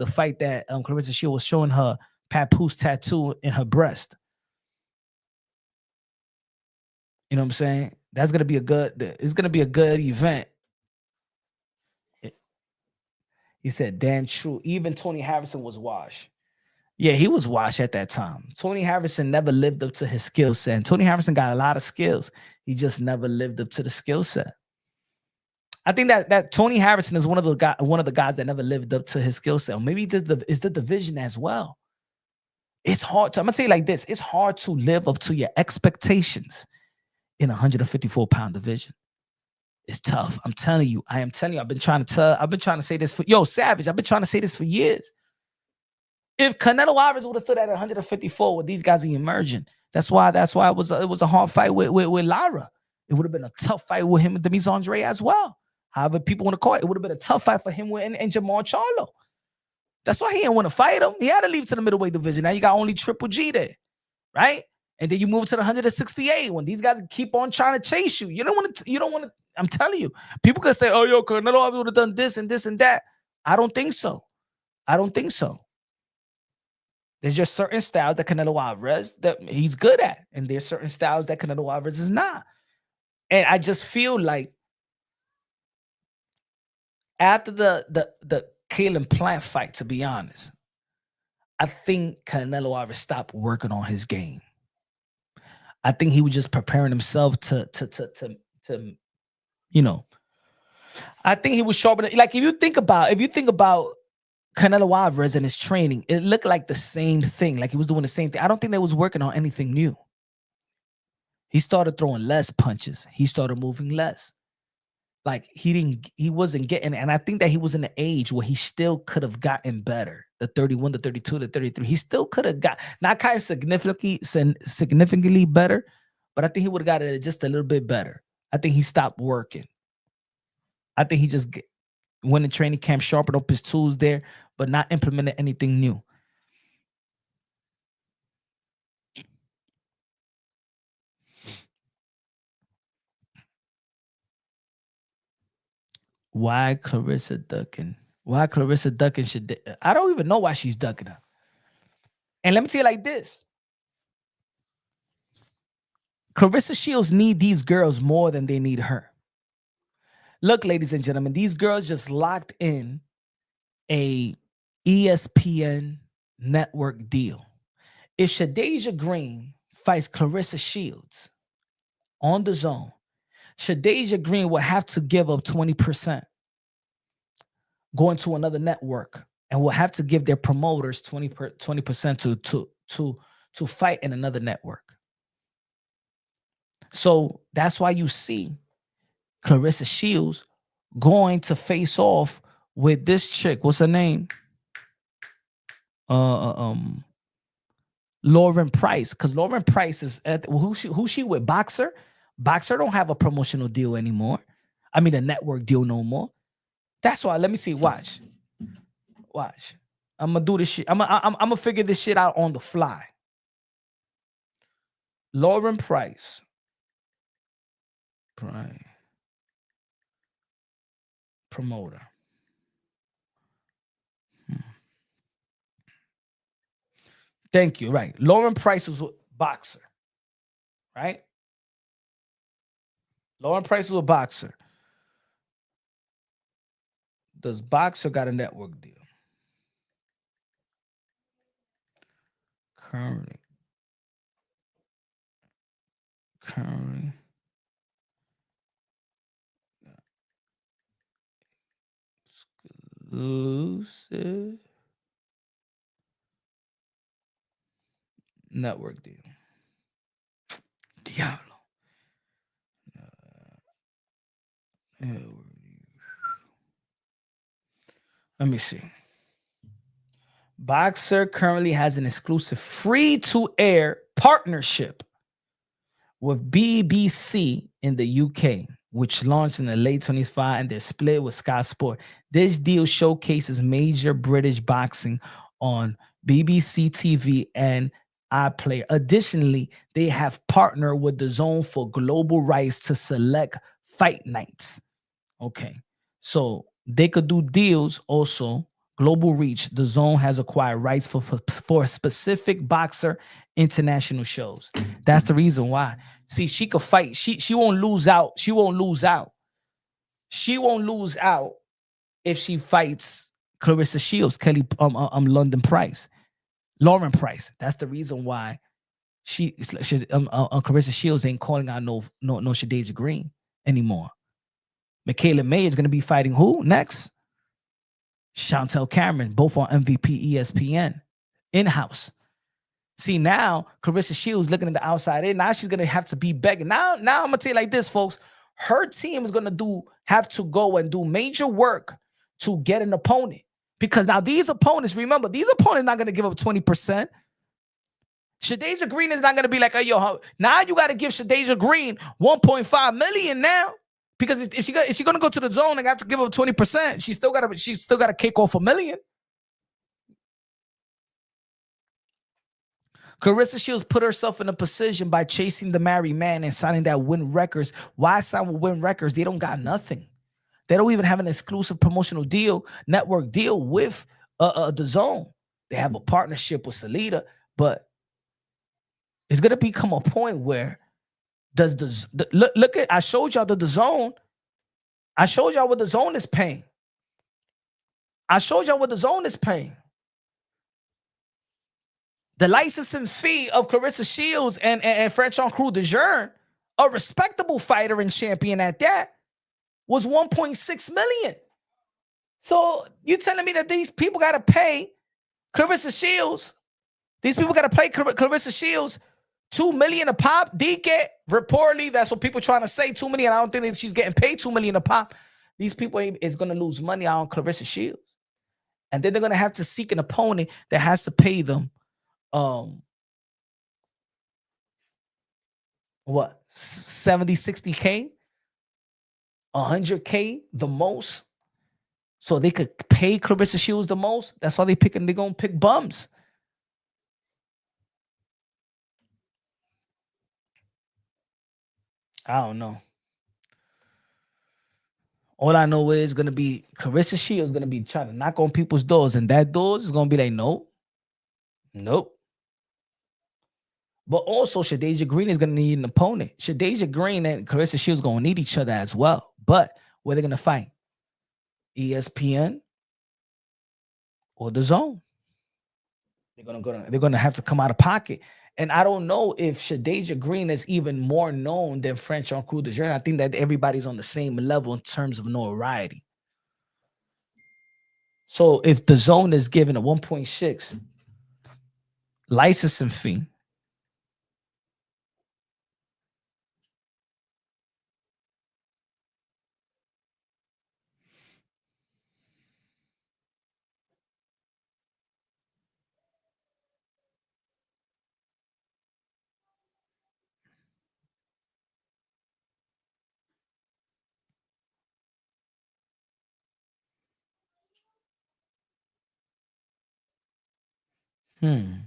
fight that Claressa Shields was showing her papoose tattoo in her breast. You know what I'm saying? It's gonna be a good event. He said, damn true. Even Tony Harrison was washed. Yeah, he was washed at that time. Tony Harrison never lived up to his skill set. And Tony Harrison got a lot of skills. He just never lived up to the skill set. I think that Tony Harrison is one of the guys that never lived up to his skill set. Or maybe it's the division as well. It's hard I'm gonna say it like this. It's hard to live up to your expectations in a 154-pound division. It's tough. I'm telling you. I've been trying to say this for Savage. I've been trying to say this for years. If Canelo Alvarez would have stood at 154, with these guys are emerging. That's why it was a hard fight with Lara. It would have been a tough fight with him and Demis Andre as well. However people want to call it, it would have been a tough fight for him and Jamal Charlo. That's why he didn't want to fight him. He had to leave to the middleweight division. Now you got only Triple G there, right? And then you move to the 168 when these guys keep on trying to chase you. You don't want to. I'm telling you, people could say, "Oh, yo, Canelo Alvarez would have done this and this and that." I don't think so. There's just certain styles that Canelo Alvarez that he's good at, and there's certain styles that Canelo Alvarez is not. And I just feel like after the Caleb Plant fight, to be honest, I think Canelo Alvarez stopped working on his game. I think he was just preparing himself to I think he was sharpening. Like if you think about Canelo Alvarez and his training, it looked like the same thing. Like he was doing the same thing. I don't think they was working on anything new. He started throwing less punches. He started moving less. Like he wasn't getting, and I think that he was in the age where he still could have gotten better. The 31, the 32, the 33. He still could have got not kind of significantly better, but I think he would have got it just a little bit better. I think he stopped working. I think he just went in training camp, sharpened up his tools there, but not implemented anything new. Why Claressa ducking? Why Claressa ducking should... I don't even know why she's ducking her. And let me tell you like this. Claressa Shields need these girls more than they need her. Look, ladies and gentlemen, these girls just locked in a ESPN network deal. If Shadeja Green fights Claressa Shields on the zone, Shadeja Green will have to give up 20%, going to another network, and will have to give their promoters 20% to fight in another network. So that's why you see Claressa Shields going to face off with this chick. What's her name? Lauren Price. Because Lauren Price is at who she with? Boxer? Boxer don't have a promotional deal anymore. I mean a network deal no more. That's why. Let me see. Watch. I'm gonna do this shit. I'm gonna figure this shit out on the fly. Lauren Price. Promoter. Thank you. Right. Lauren Price was a boxer. Right? Lauren Price was a boxer. Does Boxer got a network deal? Currently. Exclusive network deal. Diablo. Let me see. Boxer currently has an exclusive free-to-air partnership with BBC in the UK, which launched in the late 2025, and they're split with Sky Sport. This deal showcases major British boxing on BBC TV and iPlayer. Additionally, they have partnered with DAZN for global rights to select fight nights. Okay, so they could do deals also. Global reach. DAZN has acquired rights for specific boxer international shows. That's the reason why. See, she could fight. She won't lose out. She won't lose out if she fights Claressa Shields, London Price, Lauren Price. That's the reason why Claressa Shields ain't calling out no Shadeja Green anymore. Michaela May is going to be fighting who next? Chantel Cameron, both on MVP ESPN in-house. See, now Claressa Shields looking at the outside in. Now she's going to have to be begging. Now I'm going to tell you like this, folks. Her team is going to have to go and do major work to get an opponent. Because now these opponents, remember, these opponents not going to give up 20%. Shadeja Green is not going to be like, hey, yo, now you got to give Shadeja Green 1.5 million now. Because if she's gonna go to the zone and got to give up 20%, she's still got to kick off $1 million. Claressa Shields put herself in a position by chasing the married man and signing that Win Records. Why sign with Win Records? They don't got nothing. They don't even have an exclusive promotional deal, network deal with the zone. They have a partnership with Salida, but it's gonna become a point where look at, I showed y'all the zone. I showed y'all what the zone is paying. The licensing fee of Claressa Shields and Franchon Crew de Jeune, a respectable fighter and champion at that, was $1.6 million. So you telling me that these people got to pay Claressa Shields? These people got to pay Claressa Shields $2 million a pop. DK, reportedly, that's what people trying to say. $2 million. I don't think that she's getting paid $2 million a pop. These people is going to lose money on Claressa Shields, and then they're going to have to seek an opponent that has to pay them, what, 70, 60K, 100K, the most, so they could pay Claressa Shields the most. That's why they're going to pick bums. I don't know. All I know is going to be Claressa Shields going to be trying to knock on people's doors, and that doors is going to be like, nope. But also, Shadeja Green is going to need an opponent. Shadeja Green and Claressa Shields going to need each other as well. But where they're going to fight? ESPN or the Zone? They're going to have to come out of pocket. And I don't know if Shadeja Green is even more known than French on Crew de Journey. I think that everybody's on the same level in terms of notoriety. So if the Zone is given a 1.6 licensing fee, Hmm.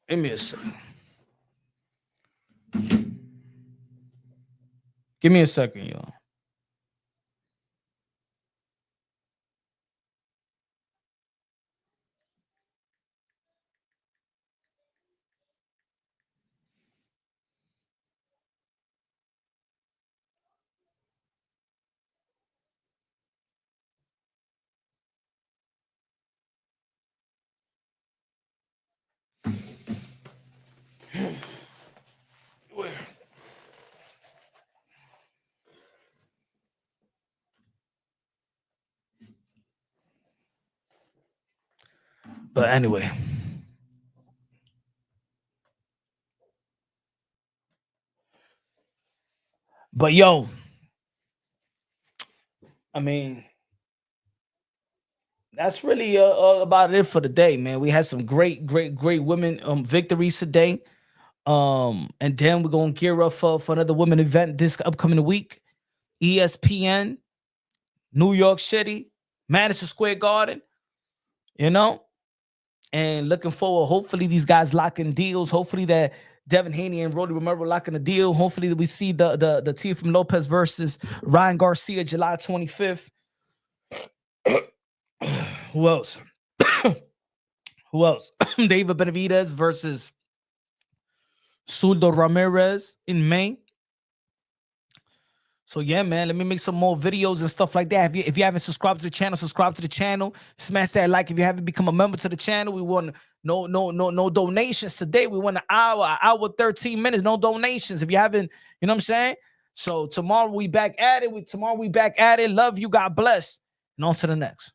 Give me a second. Give me a second, y'all. But anyway, but yo, I mean, that's really about it for the day, man. We had some great women victories today. And then we're gonna gear up for another women event this upcoming week. ESPN, New York City, Madison Square Garden, and looking forward. Hopefully these guys locking deals. Hopefully that Devin Haney and Roddy Romero locking a deal. Hopefully that we see the Teofimo Lopez versus Ryan Garcia July 25th. Who else? Who else? David Benavidez versus Suldo Ramirez in May. So yeah, man, let me make some more videos and stuff like that. If you haven't subscribed to the channel, subscribe to the channel. Smash that like. If you haven't become a member to the channel, we want no donations today. We want an hour 13 minutes, no donations. If you haven't, you know what I'm saying? So tomorrow we back at it. Love you. God bless. And on to the next.